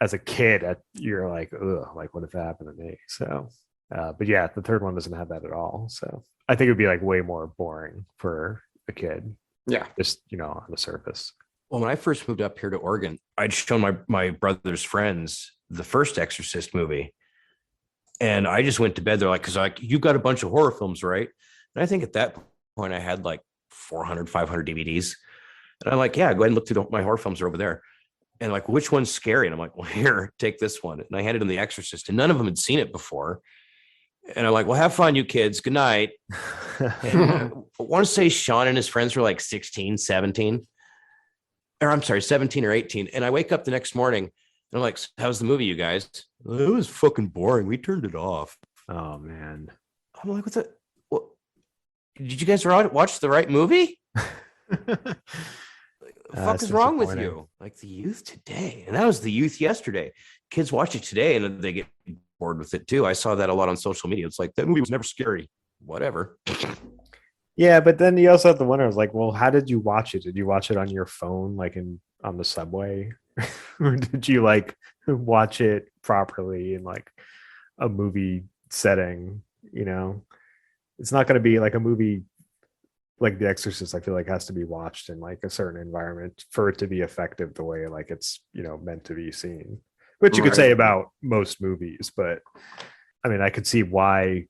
as a kid, you're like, ugh, like what if that happened to me? So, but yeah, the third one doesn't have that at all. So I think it'd be like way more boring for a kid. Yeah, just on the surface. Well, when I first moved up here to Oregon, I'd shown my brother's friends the first Exorcist movie. And I just went to bed. They're like, because like, you got a bunch of horror films, right? And I think at that point I had like 400, 500 DVDs. And I'm like, yeah, go ahead and look through my horror films are over there. And like, which one's scary? And I'm like, well, here, take this one. And I handed them The Exorcist, and none of them had seen it before. And I'm like, well, have fun, you kids. Good night. And I want to say Sean and his friends were like 16, 17. Or I'm sorry, 17 or 18. And I wake up the next morning and I'm like, how's the movie, you guys? It was fucking boring. We turned it off. Oh, man. I'm like, what? Did you guys watch the right movie? The fuck is wrong with you? Like the youth today. And that was the youth yesterday. Kids watch it today and they get bored with it too. I saw that a lot on social media. It's like, that movie was never scary. Whatever. Yeah, but then you also have to wonder, like, well, how did you watch it? Did you watch it on your phone, like on the subway? Or did you like watch it properly in like a movie setting? It's not going to be like a movie like The Exorcist. I feel like has to be watched in like a certain environment for it to be effective the way like it's meant to be seen, which you could say about most movies. But I mean, I could see why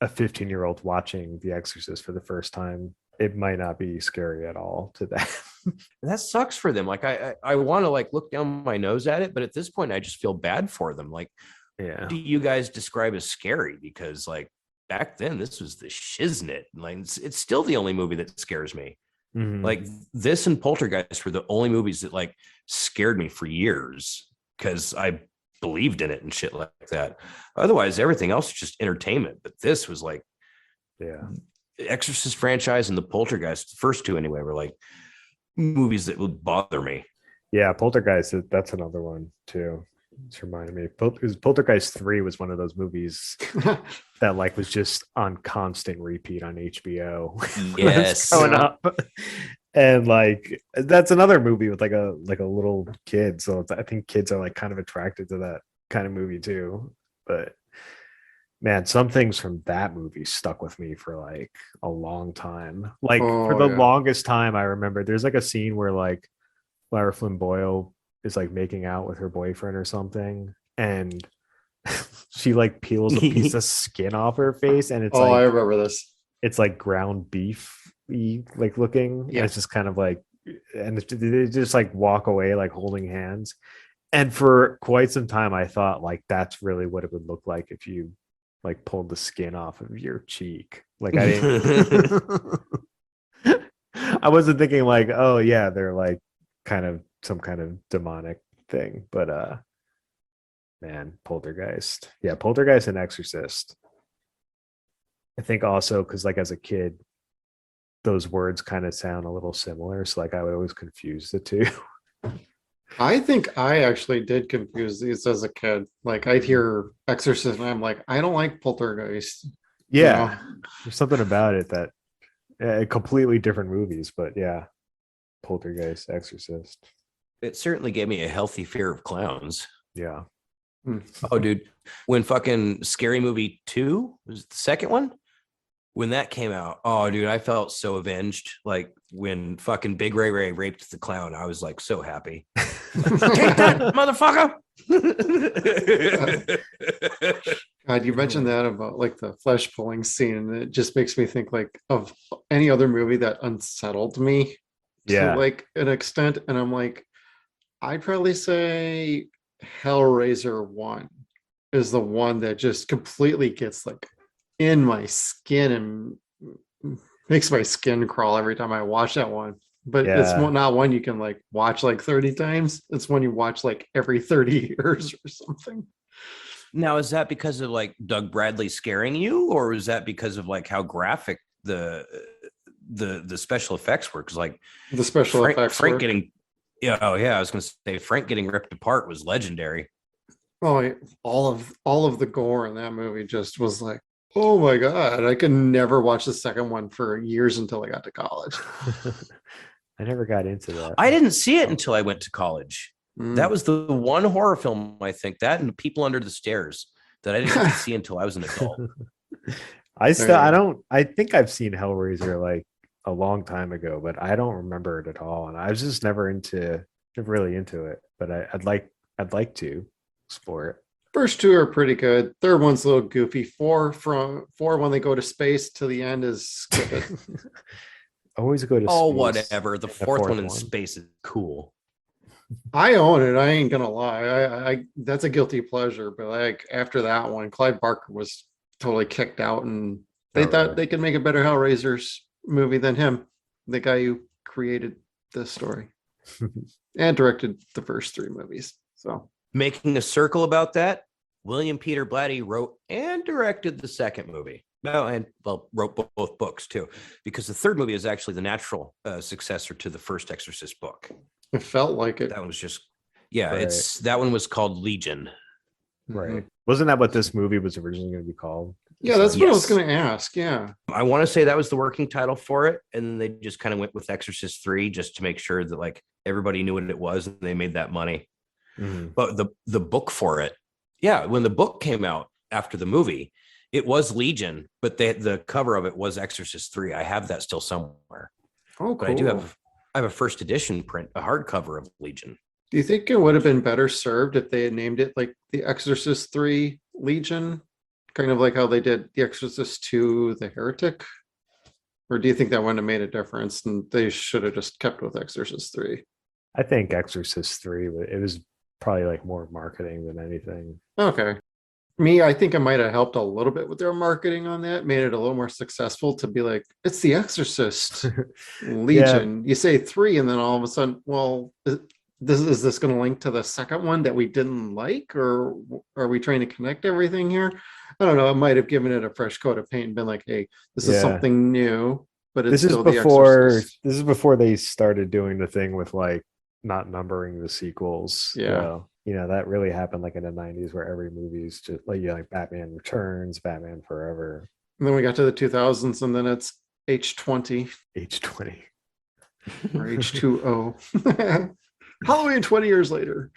a 15-year-old watching The Exorcist for the first time, it might not be scary at all to them. That sucks for them. Like I want to like look down my nose at it, but at this point I just feel bad for them. Like, yeah, do you guys describe as scary? Because like back then this was the shiznit. Like it's still the only movie that scares me. Mm-hmm. Like this and Poltergeist were the only movies that like scared me for years because I believed in it and shit like that. Otherwise everything else is just entertainment. But this was like, yeah, the Exorcist franchise and the Poltergeist, the first two anyway, were like movies that would bother me. Yeah, Poltergeist, that's another one too. It's reminded me. Poltergeist 3 was one of those movies that like was just on constant repeat on HBO. Yes, growing up, and like that's another movie with like a little kid. So I think kids are like kind of attracted to that kind of movie too. But man, some things from that movie stuck with me for like a long time. Like for the longest time, I remember there's like a scene where like Lara Flynn Boyle is like making out with her boyfriend or something, and she like peels a piece of skin off her face, and it's like, I remember this. It's like ground beef like looking. Yeah, and it's just kind of like, and they just like walk away like holding hands. And for quite some time, I thought like that's really what it would look like if you like pulled the skin off of your cheek. Like I didn't. I wasn't thinking like, oh yeah, they're like kind of some kind of demonic thing, but man, Poltergeist. Yeah, Poltergeist and Exorcist. I think also because like as a kid, those words kind of sound a little similar. So like I would always confuse the two. I think I actually did confuse these as a kid. Like I'd hear Exorcist and I'm like, I don't like Poltergeist. Yeah. There's something about it that completely different movies, but yeah. Poltergeist, Exorcist. It certainly gave me a healthy fear of clowns. Yeah. Oh, dude, when fucking Scary Movie 2 was the second one, When that came out, oh dude, I felt so avenged. Like when fucking Big Ray raped the clown, I was like so happy. Take that, motherfucker. God, you mentioned that about like the flesh pulling scene, and it just makes me think like of any other movie that unsettled me to like an extent. And I'm like, I'd probably say Hellraiser 1 is the one that just completely gets like in my skin and makes my skin crawl every time I watch that one. But it's not one you can like watch like 30 times. It's one you watch like every 30 years or something. Now, is that because of like Doug Bradley scaring you, or is that because of like how graphic the special effects were? Because like the special effects Frank getting I was gonna say Frank getting ripped apart was legendary. Oh, all of the gore in that movie just was like, oh my God, I could never watch the second one for years until I got to college. I never got into that. I didn't see it until I went to collge. That was the one horror film, I think, that and People Under the Stairs, that I didn't get to see until I was an adult. I think I've seen Hellraiser like a long time ago, but I don't remember it at all. And I was just never really into it, but I'd like to explore it. First two are pretty good. Third one's a little goofy. Four when they go to space to the end is skip it. Always go to space. Oh, whatever. The fourth one in space is cool. I own it. I ain't gonna lie. I that's a guilty pleasure. But like after that one, Clive Barker was totally kicked out, and they thought they could make a better Hellraisers movie than him, the guy who created this story and directed the first three movies. So making a circle about that, William Peter Blatty wrote and directed the second movie. Wrote both books too, because the third movie is actually the natural successor to the first Exorcist book. It felt like it. That one was just, it's that one was called Legion. Right. Wasn't that what this movie was originally going to be called? Yeah, that's what I was going to ask. Yeah. I want to say that was the working title for it. And then they just kind of went with Exorcist 3 just to make sure that like everybody knew what it was and they made that money. Mm-hmm. But the book for it, when the book came out after the movie, it was Legion, but the cover of it was Exorcist 3. I have that still somewhere. Oh, cool. But I have a first edition print, a hardcover of Legion. Do you think it would have been better served if they had named it like The Exorcist 3 Legion? Kind of like how they did The Exorcist 2 The Heretic? Or do you think that wouldn't have made a difference and they should have just kept with Exorcist 3? I think Exorcist 3, it was probably like more marketing than anything. Okay. I think it might have helped a little bit with their marketing on that, made it a little more successful to be like, it's The Exorcist Legion. You say 3, and then all of a sudden, well, is this going to link to the second one that we didn't like, or are we trying to connect everything here? I don't know. It might have given it a fresh coat of paint and been like, hey, this is something new, but it's still The Exorcist. This is before they started doing the thing with like not numbering the sequels. Yeah. That really happened like in the 90s where every movie's just like Batman Returns, Batman Forever. And then we got to the 2000s and then it's H20. H20. Or H2O. Halloween 20 years later.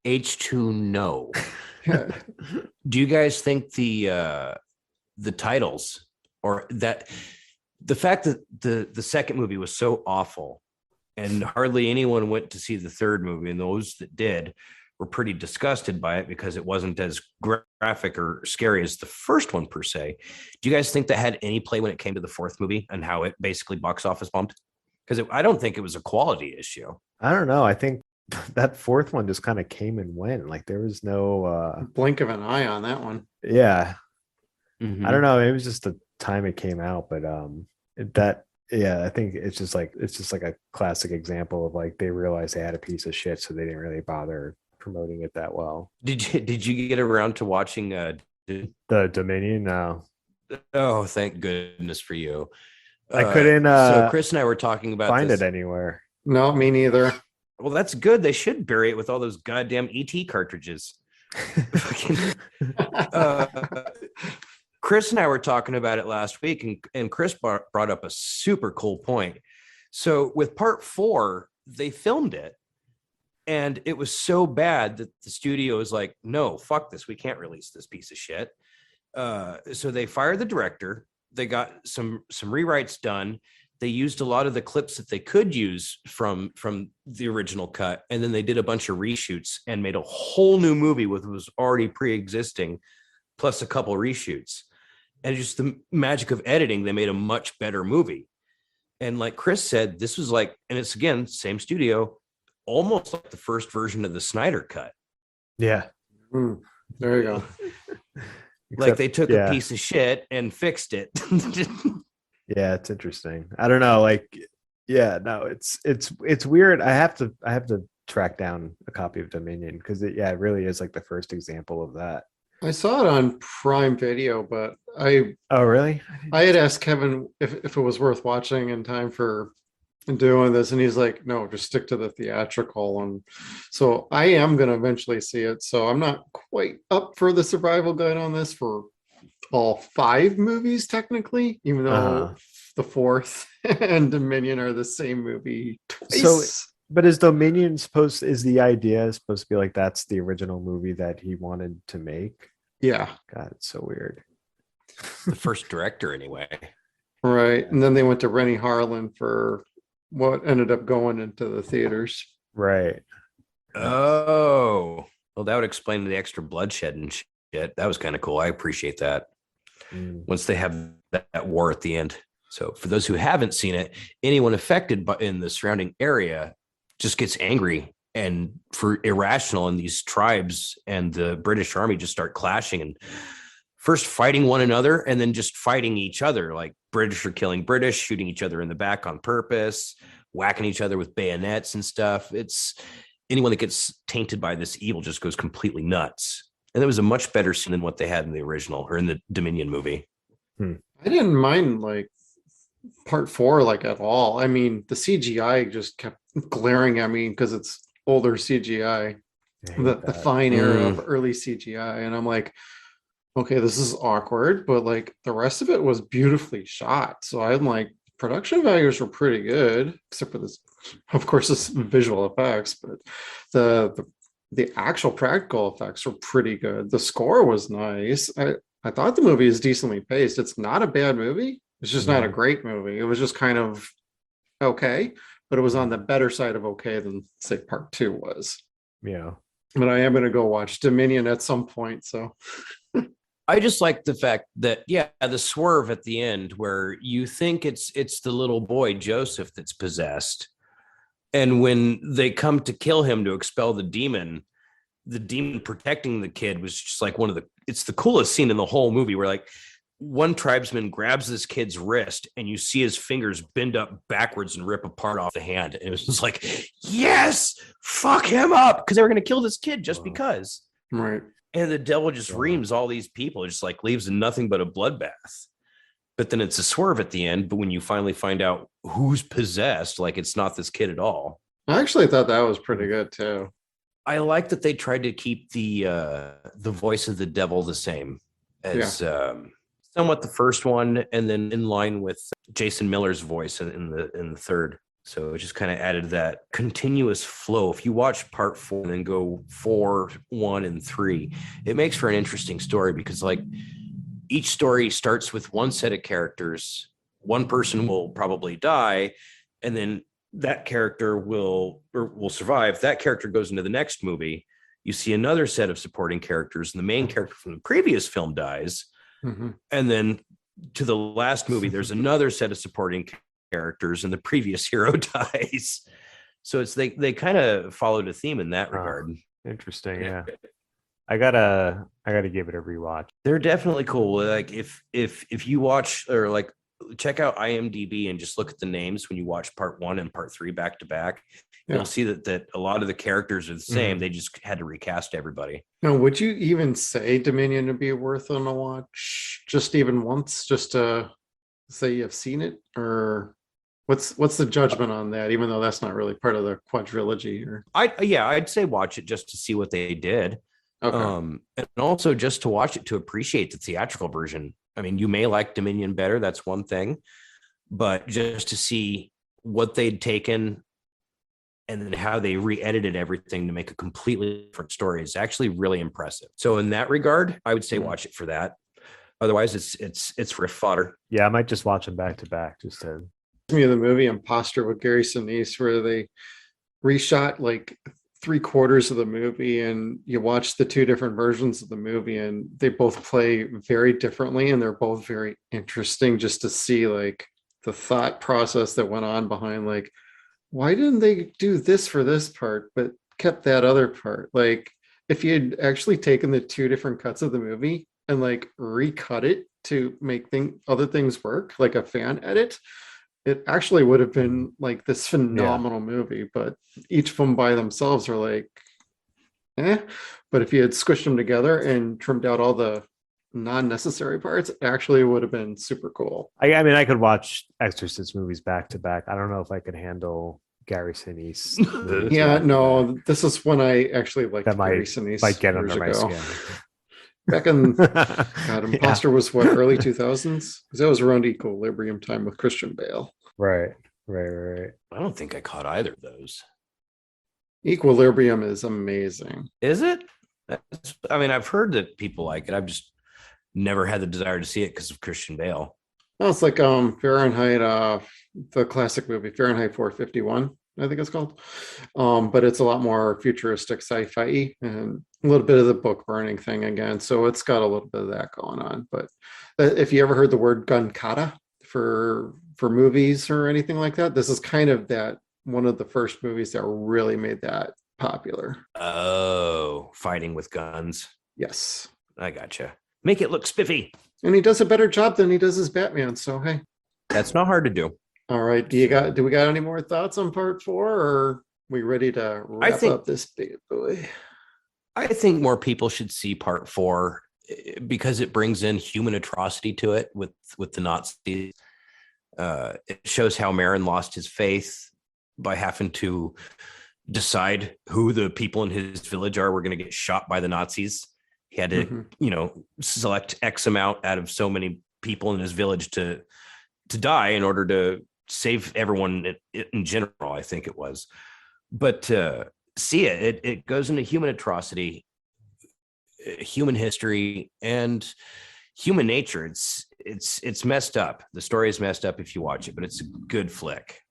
H2 no. Yeah. Do you guys think the titles or that the fact that the second movie was so awful and hardly anyone went to see the third movie, and those that did were pretty disgusted by it because it wasn't as graphic or scary as the first one per se. Do you guys think that had any play when it came to the fourth movie and how it basically box office bumped? Because I don't think it was a quality issue. I don't know. I think that fourth one just kind of came and went. Like there was no blink of an eye on that one. Yeah. Mm-hmm. I don't know. It was just the time it came out, but I think it's just like a classic example of like they realized they had a piece of shit, so they didn't really bother promoting it that well. Did you get around to watching the Dominion? No. Oh, thank goodness for you. I couldn't. So Chris and I were talking about find it anywhere. No, me neither. Well, that's good. They should bury it with all those goddamn ET cartridges. Chris and I were talking about it last week, and Chris brought up a super cool point. So with part 4, they filmed it, and it was so bad that the studio was like, no, fuck this. We can't release this piece of shit. So they fired the director, they got some rewrites done. They used a lot of the clips that they could use from the original cut, and then they did a bunch of reshoots and made a whole new movie with what was already pre-existing, plus a couple reshoots. And just the magic of editing, they made a much better movie. And like Chris said, this was like, and it's again, same studio, almost like the first version of the Snyder cut. Yeah. There you go. Like they took a piece of shit and fixed it. Yeah, it's interesting. I don't know. Like, yeah, no, it's weird. I have to track down a copy of Dominion because it really is like the first example of that. I saw it on Prime Video, but Oh, really? I had asked Kevin if it was worth watching in time for doing this, and he's like, no, just stick to the theatrical. And so I am going to eventually see it. So I'm not quite up for the survival guide on this for all 5 movies, technically, even though the 4th and Dominion are the same movie twice. So, but is Dominion is the idea supposed to be like that's the original movie that he wanted to make? Yeah. God, it's so weird. The first director, anyway. Right. And then they went to Rennie Harlan for what ended up going into the theaters. Right. Oh, well, that would explain the extra bloodshed and shit. That was kind of cool. I appreciate that. Once they have that war at the end. So for those who haven't seen it, anyone affected in the surrounding area just gets angry and for irrational, and these tribes and the British army just start clashing and first fighting one another and then just fighting each other. Like British are killing British, shooting each other in the back on purpose, whacking each other with bayonets and stuff. It's anyone that gets tainted by this evil just goes completely nuts. And it was a much better scene than what they had in the original or in the Dominion movie. I didn't mind like part 4 like at all. I mean, the CGI just kept glaring at me because it's older CGI, the fine era of early CGI, and I'm like, okay, this is awkward, but like the rest of it was beautifully shot. So I'm like, production values were pretty good, except for this, of course, this visual effects, but the actual practical effects were pretty good. The score was nice. I thought the movie is decently paced. It's not a bad movie. It's just not a great movie. It was just kind of okay, but it was on the better side of okay than say part 2 was. Yeah. But I am going to go watch Dominion at some point. So I just like the fact that, the swerve at the end where you think it's the little boy, Joseph, that's possessed. And when they come to kill him to expel the demon protecting the kid was just like it's the coolest scene in the whole movie where like one tribesman grabs this kid's wrist and you see his fingers bend up backwards and rip a part off the hand. And it was just like, yes, fuck him up. Because they were going to kill this kid just because. Right. And the devil just reams all these people. It just like leaves nothing but a bloodbath. But then it's a swerve at the end. But when you finally find out who's possessed, like it's not this kid at all. I actually thought that was pretty good too. I like that they tried to keep the voice of the devil the same as somewhat the first one, and then in line with Jason Miller's voice in the third. So it just kind of added that continuous flow. If you watch part 4 and then go 4, 1, and 3, it makes for an interesting story because like each story starts with one set of characters. One person will probably die, and then that character will survive. That character goes into the next movie. You see another set of supporting characters, and the main character from the previous film dies. Mm-hmm. And then to the last movie, there's another set of supporting characters, and the previous hero dies. So it's they kind of followed a theme in that regard. Interesting, yeah. I gotta give it a rewatch. They're definitely cool. Like if you watch or like check out IMDb and just look at the names when you watch part 1 and part 3 back to back, you'll see that a lot of the characters are the same. Mm-hmm. They just had to recast everybody. Now, would you even say Dominion to be worth on a watch just even once, just to say you've seen it, or what's the judgment on that? Even though that's not really part of the quadrilogy, or I'd say watch it just to see what they did. Okay. And also just to watch it to appreciate the theatrical version. I mean, you may like Dominion better. That's one thing, but just to see what they'd taken and then how they re-edited everything to make a completely different story is actually really impressive. So in that regard, I would say watch it for that. Otherwise, it's for fodder. Yeah, I might just watch them back to back just to. Me of the movie Imposter with Gary Sinise, where they reshot like 3/4 of the movie, and you watch the two different versions of the movie, and they both play very differently, and they're both very interesting just to see like the thought process that went on behind, like, why didn't they do this for this part but kept that other part? Like, if you had actually taken the two different cuts of the movie and like recut it to make other things work, like a fan edit, it actually would have been like this phenomenal movie. But each of them by themselves are like, But if you had squished them together and trimmed out all the non-necessary parts, it actually would have been super cool. I mean, I could watch Exorcist movies back to back. I don't know if I could handle Gary Sinise. Yeah, no, this is when I actually liked That Gary Sinise might get years under my ago. skin. Back in God, Imposter was what, early 2000s? Because that was around equilibrium time with Christian Bale. Right. I don't think I caught either of those. Equilibrium is amazing. Is it? I mean, I've heard that people like it. I've just never had the desire to see it because of Christian Bale. Well, it's like Fahrenheit, the classic movie Fahrenheit 451, I think it's called. But it's a lot more futuristic sci-fi and a little bit of the book burning thing again. So it's got a little bit of that going on. But if you ever heard the word gun kata for movies or anything like that, this is kind of that one of the first movies that really made that popular. Oh, fighting with guns. Yes. I gotcha. Make it look spiffy. And he does a better job than he does as Batman. So, hey. That's not hard to do. All right. Do we got any more thoughts on part 4, or are we ready to wrap up this big boy? I think more people should see part 4 because it brings in human atrocity to it with the Nazis. It shows how Marin lost his faith by having to decide who the people in his village were going to get shot by the Nazis. He had to, select X amount out of so many people in his village to die in order to save everyone in general, I think it was. But see it goes into human atrocity, human history, and human nature. It's messed up. The story is messed up if you watch it, but it's a good flick.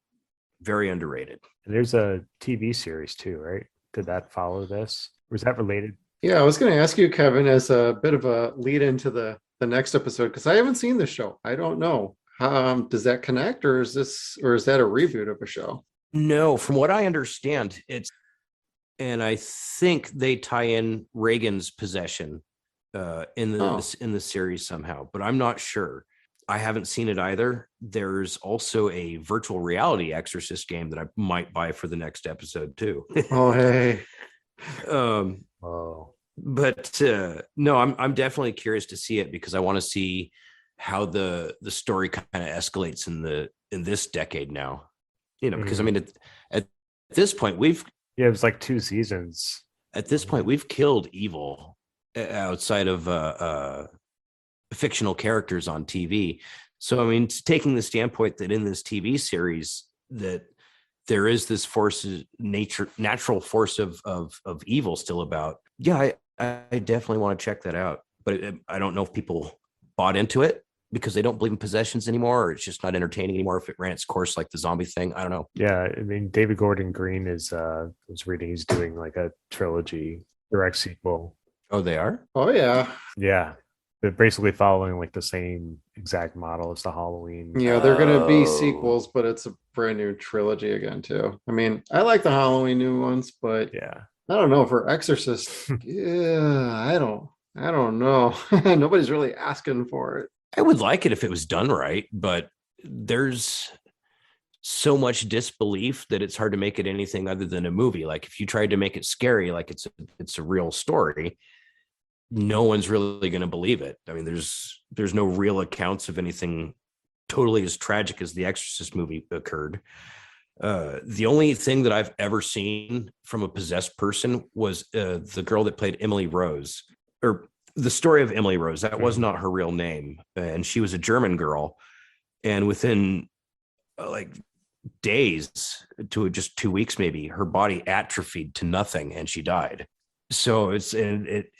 Very underrated. And there's a TV series too, right? Did that follow this? Was that related? Yeah, I was going to ask you, Kevin, as a bit of a lead into the next episode, because I haven't seen the show. I don't know. Does that connect, or is that a reboot of a show? No, from what I understand, and I think they tie in Reagan's possession in the series somehow, but I'm not sure. I haven't seen it either. There's also a virtual reality Exorcist game that I might buy for the next episode too. Oh, hey. But no, I'm definitely curious to see it because I want to see how the story kind of escalates in this decade now. Because I mean, at this point it was like 2 seasons. At this point, we've killed evil outside of fictional characters on TV. So, I mean, taking the standpoint that in this TV series that there is this natural force of evil still about. Yeah, I definitely want to check that out. But I don't know if people bought into it because they don't believe in possessions anymore, or it's just not entertaining anymore if it ran its course like the zombie thing. I don't know. Yeah, I mean, David Gordon Green was reading he's doing like a trilogy direct sequel. Oh, they are? Oh, yeah. Yeah. They're basically following like the same exact model as the Halloween. Yeah, they're going to be sequels, but it's a brand new trilogy again, too. I mean, I like the Halloween new ones, but yeah, I don't know for Exorcist. Yeah, I don't know. Nobody's really asking for it. I would like it if it was done right, but there's so much disbelief that it's hard to make it anything other than a movie. Like if you tried to make it scary, like it's a real story, no one's really going to believe it. I mean, there's no real accounts of anything totally as tragic as the Exorcist movie occurred. The only thing that I've ever seen from a possessed person was the girl that played Emily Rose, or the story of Emily Rose. That was not her real name. And she was a German girl. And within like days to just 2 weeks, maybe, her body atrophied to nothing and she died. So it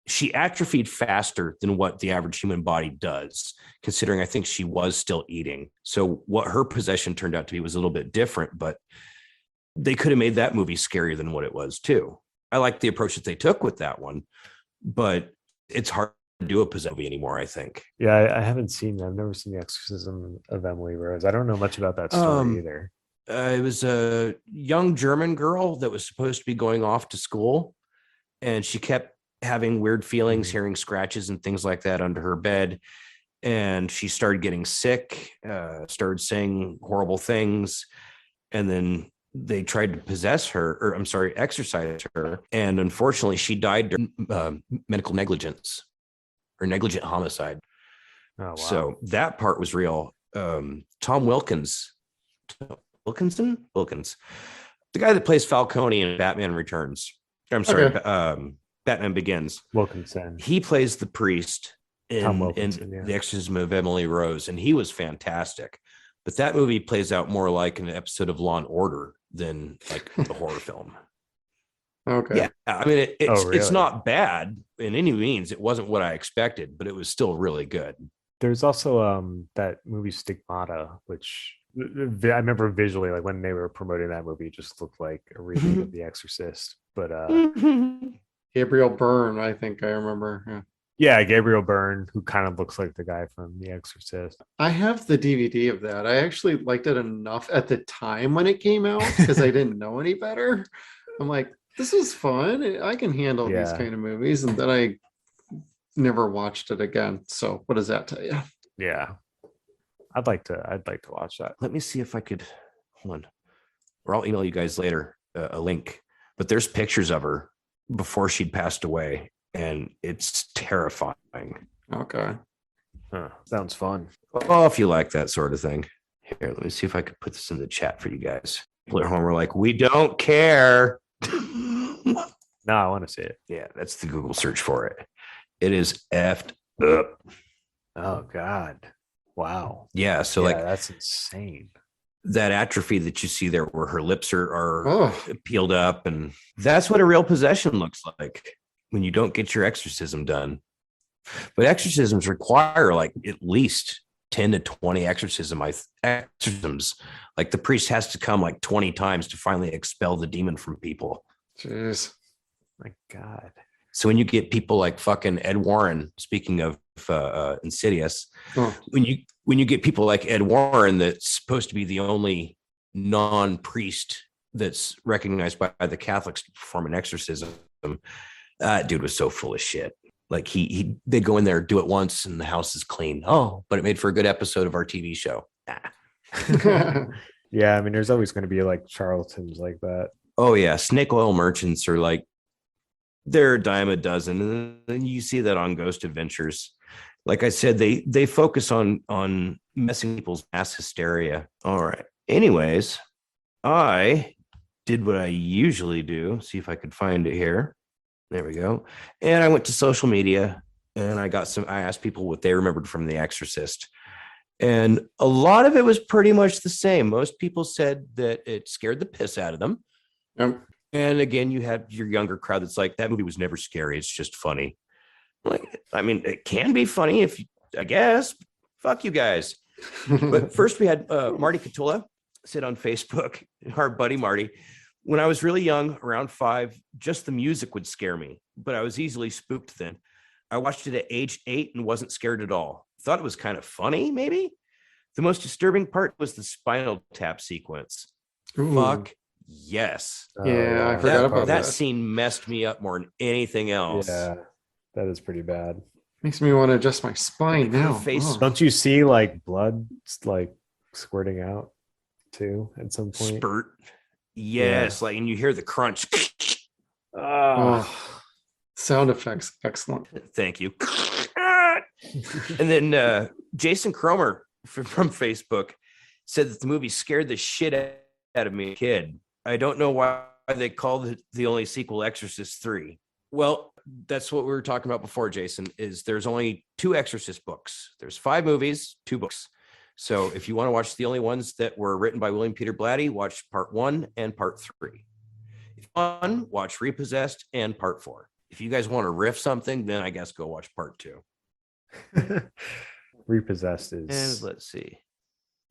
she atrophied faster than what the average human body does, considering I think she was still eating. So what her possession turned out to be was a little bit different, but they could have made that movie scarier than what it was too. I like the approach that they took with that one, but it's hard to do a possession movie anymore, I think. Yeah, I haven't seen. I've never seen The Exorcism of Emily Rose. I don't know much about that story either. It was a young German girl that was supposed to be going off to school, and she kept having weird feelings, hearing scratches and things like that under her bed. And she started getting sick, started saying horrible things. And then they tried to exorcise her. And unfortunately, she died during medical negligence or negligent homicide. Oh, wow. So that part was real. Tom Wilkins, the guy that plays Falcone in Batman Returns. I'm sorry, okay. Batman Begins. Wilkinson. He plays the priest in The Exorcism of Emily Rose, and he was fantastic. But that movie plays out more like an episode of Law and Order than like a horror film. Okay. Yeah, I mean, really? It's not bad in any means. It wasn't what I expected, but it was still really good. There's also that movie Stigmata, which I remember visually, like when they were promoting that movie, it just looked like a remake of The Exorcist. But Gabriel Byrne, I think I remember. Yeah, Gabriel Byrne, who kind of looks like the guy from The Exorcist. I have the DVD of that. I actually liked it enough at the time when it came out because I didn't know any better. I'm like, this is fun. I can handle these kind of movies. And then I never watched it again. So what does that tell you? Yeah. I'd like to watch that. Let me see if I could hold on. Or I'll email you guys later a link. But there's pictures of her before she'd passed away, and it's terrifying. Okay. Sounds fun. Oh, if you like that sort of thing. Here, let me see if I could put this in the chat for you guys. People at home are like, we don't care. No, I want to see it. Yeah, that's the Google search for it. It is effed up. Oh, God. Wow. Yeah, so that's insane. That atrophy that you see there where her lips are peeled up, and that's what a real possession looks like when you don't get your exorcism done. But exorcisms require like at least 10 to 20 exorcisms. Like the priest has to come like 20 times to finally expel the demon from people. Jeez. My God. So when you get people like fucking Ed Warren, speaking of Insidious, when you get people like Ed Warren, that's supposed to be the only non-priest that's recognized by the Catholics to perform an exorcism, that dude was so full of shit. Like they'd go in there, do it once, and the house is clean. Oh, but it made for a good episode of our TV show. Yeah, I mean, there's always going to be like charlatans like that. Oh yeah, snake oil merchants are like, they're a dime a dozen, and you see that on Ghost Adventures. Like I said, they focus on messing people's mass hysteria. All right. Anyways, I did what I usually do. See if I could find it here. There we go. And I went to social media, and I asked people what they remembered from The Exorcist. And a lot of it was pretty much the same. Most people said that it scared the piss out of them. Yep. And again, you have your younger crowd that's like, that movie was never scary. It's just funny. Like, I mean, it can be funny I guess. Fuck you guys. But first we had Marty Catula said on Facebook, our buddy Marty, when I was really young, around 5, just the music would scare me, but I was easily spooked then. I watched it at age 8 and wasn't scared at all. Thought it was kind of funny, maybe. The most disturbing part was the Spinal Tap sequence. Ooh. Fuck yes. Yeah, I forgot about that. That scene messed me up more than anything else. Yeah, that is pretty bad. Makes me want to adjust my spine now. Don't you see like blood like squirting out too at some point? Spurt. Yes, like, and you hear the crunch. Sound effects, excellent. Thank you. And then Jason Cromer from Facebook said that the movie scared the shit out of me as a kid. I don't know why they called it the only sequel, Exorcist 3. Well, that's what we were talking about before, Jason, is there's only 2 Exorcist books. There's 5 movies, 2 books. So if you want to watch the only ones that were written by William Peter Blatty, watch part 1 and part 3. If you want, watch Repossessed and part 4. If you guys want to riff something, then I guess go watch part 2. Repossessed And is let's see.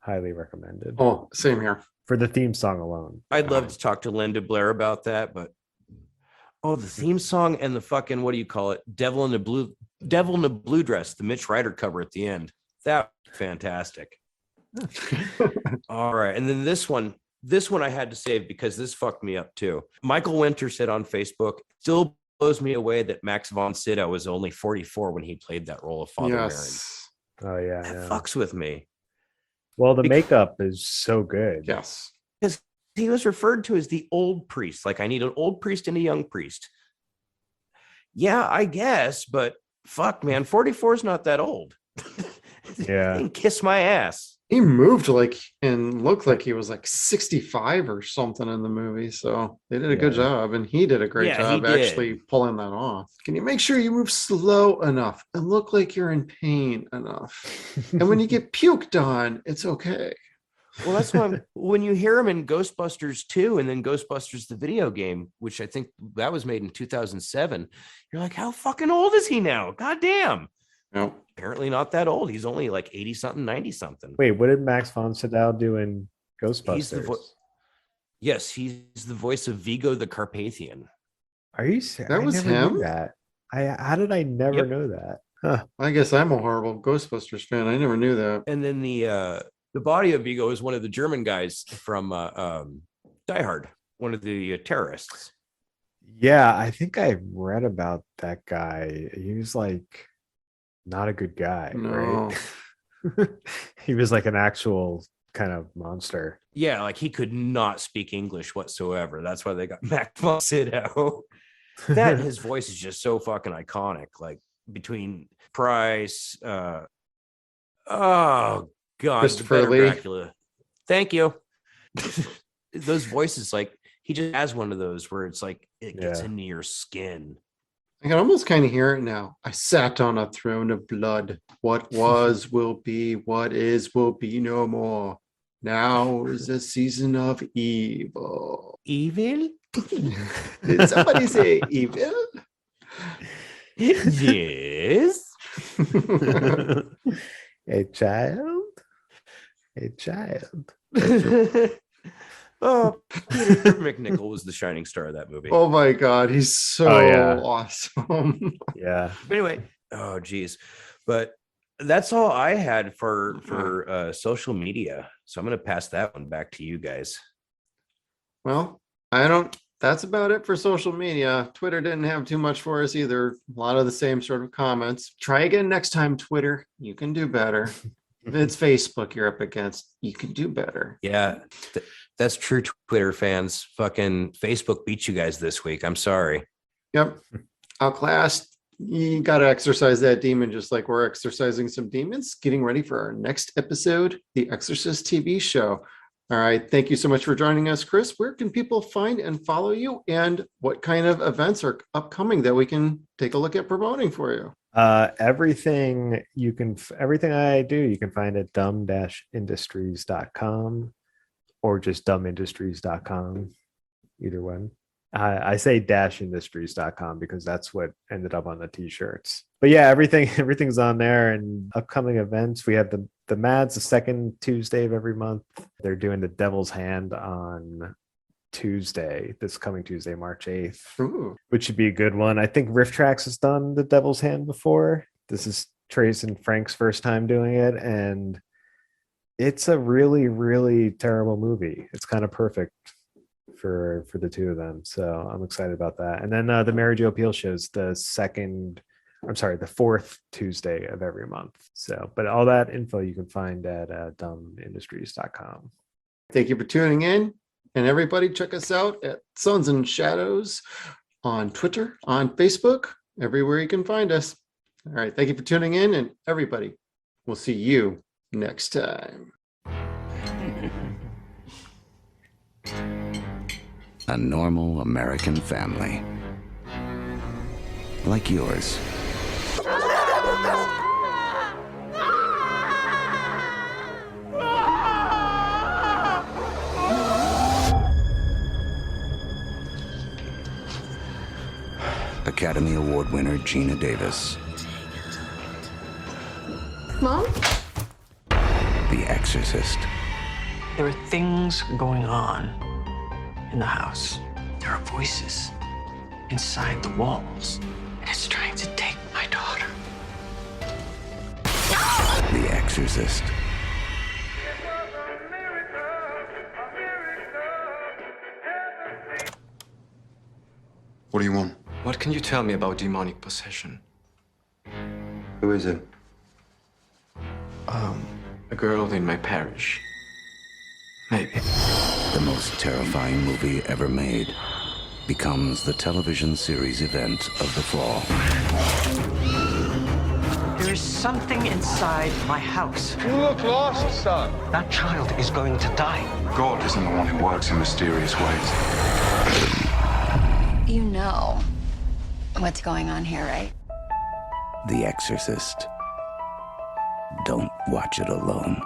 highly recommended. Oh, same here. For the theme song alone. I'd love to talk to Linda Blair about that, but the theme song and the fucking, what do you call it? Devil in the Blue Dress, the Mitch Ryder cover at the end. That was fantastic. All right. And then this one I had to save because this fucked me up too. Michael Winter said on Facebook, still blows me away that Max von Sydow was only 44 when he played that role of Father Yes. Oh yeah. That fucks with me. Well, the makeup is so good. Yes. Because he was referred to as the old priest. Like, I need an old priest and a young priest. Yeah, I guess, but fuck, man, 44 is not that old. Yeah. Kiss my ass. He moved and looked like he was like 65 or something in the movie. So they did a good job, and he did a great job actually pulling that off. Can you make sure you move slow enough and look like you're in pain enough? And when you get puked on, it's okay. Well, that's why when you hear him in Ghostbusters 2 and then Ghostbusters the video game, which I think that was made in 2007, you're like, how fucking old is he now? God damn. Nope. Apparently not that old. He's only like 80 something, 90 something. Wait, what did Max von Sydow do in Ghostbusters? Yes, he's the voice of Vigo the Carpathian. Are you serious? That was him? How did I never know that? Huh. I guess I'm a horrible Ghostbusters fan. I never knew that. And then the body of Vigo is one of the German guys from Die Hard, one of the terrorists. Yeah, I think I read about that guy. He was like not a good guy, No. right? He was like an actual kind of monster. Yeah, like he could not speak English whatsoever. That's why they got Mac von Sydow. That and his voice is just so fucking iconic. Like between Price, oh God, Christopher Lee. Dracula. Thank you. Those voices, like he just has one of those where it's like it gets into your skin. I can almost kind of hear it now. I sat on a throne of blood. What was will be, what is will be no more. Now is a season of evil. Evil? Did somebody say evil? Yes. A child? A child. Oh, Peter McNichol was the shining star of that movie. Oh my God, he's so awesome. Yeah. But anyway, oh geez. But that's all I had for social media. So I'm going to pass that one back to you guys. Well, that's about it for social media. Twitter didn't have too much for us either. A lot of the same sort of comments. Try again next time, Twitter. You can do better. If it's Facebook you're up against, you can do better. Yeah, that's true, Twitter fans. Fucking Facebook beat you guys this week. I'm sorry. Yep. Outclassed. You got to exercise that demon just like we're exercising some demons. Getting ready for our next episode, the Exorcist TV show. All right. Thank you so much for joining us, Chris. Where can people find and follow you? And what kind of events are upcoming that we can take a look at promoting for you? Everything I do, you can find at dumb-industries.com or just dumbindustries.com. Either one. I say -industries.com because that's what ended up on the t-shirts. But yeah, everything's on there. And upcoming events, we have the Mads the second Tuesday of every month. They're doing the Devil's Hand on this coming Tuesday, March 8th. Ooh. Which should be a good one. I think Riff Tracks has done the Devil's Hand before. This is Trace and Frank's first time doing it, and it's a really, really terrible movie. It's kind of perfect for the two of them. So I'm excited about that. And then the Mary Jo Peel shows the fourth Tuesday of every month. So, but all that info you can find at dumbindustries.com. Thank you for tuning in. And everybody check us out at Suns and Shadows on Twitter, on Facebook, everywhere you can find us. All right. Thank you for tuning in, and everybody, we'll see you next time. A normal American family. Like yours. Academy Award winner Gina Davis. Mom? The Exorcist. There are things going on in the house. There are voices inside the walls, and it's trying to take my daughter. The Exorcist. What do you want? What can you tell me about demonic possession? Who is it? A girl in my parish. Maybe. The most terrifying movie ever made becomes the television series event of the fall. There is something inside my house. You look lost, son. That child is going to die. God isn't the one who works in mysterious ways. You know what's going on here, right? The Exorcist. Don't watch it alone.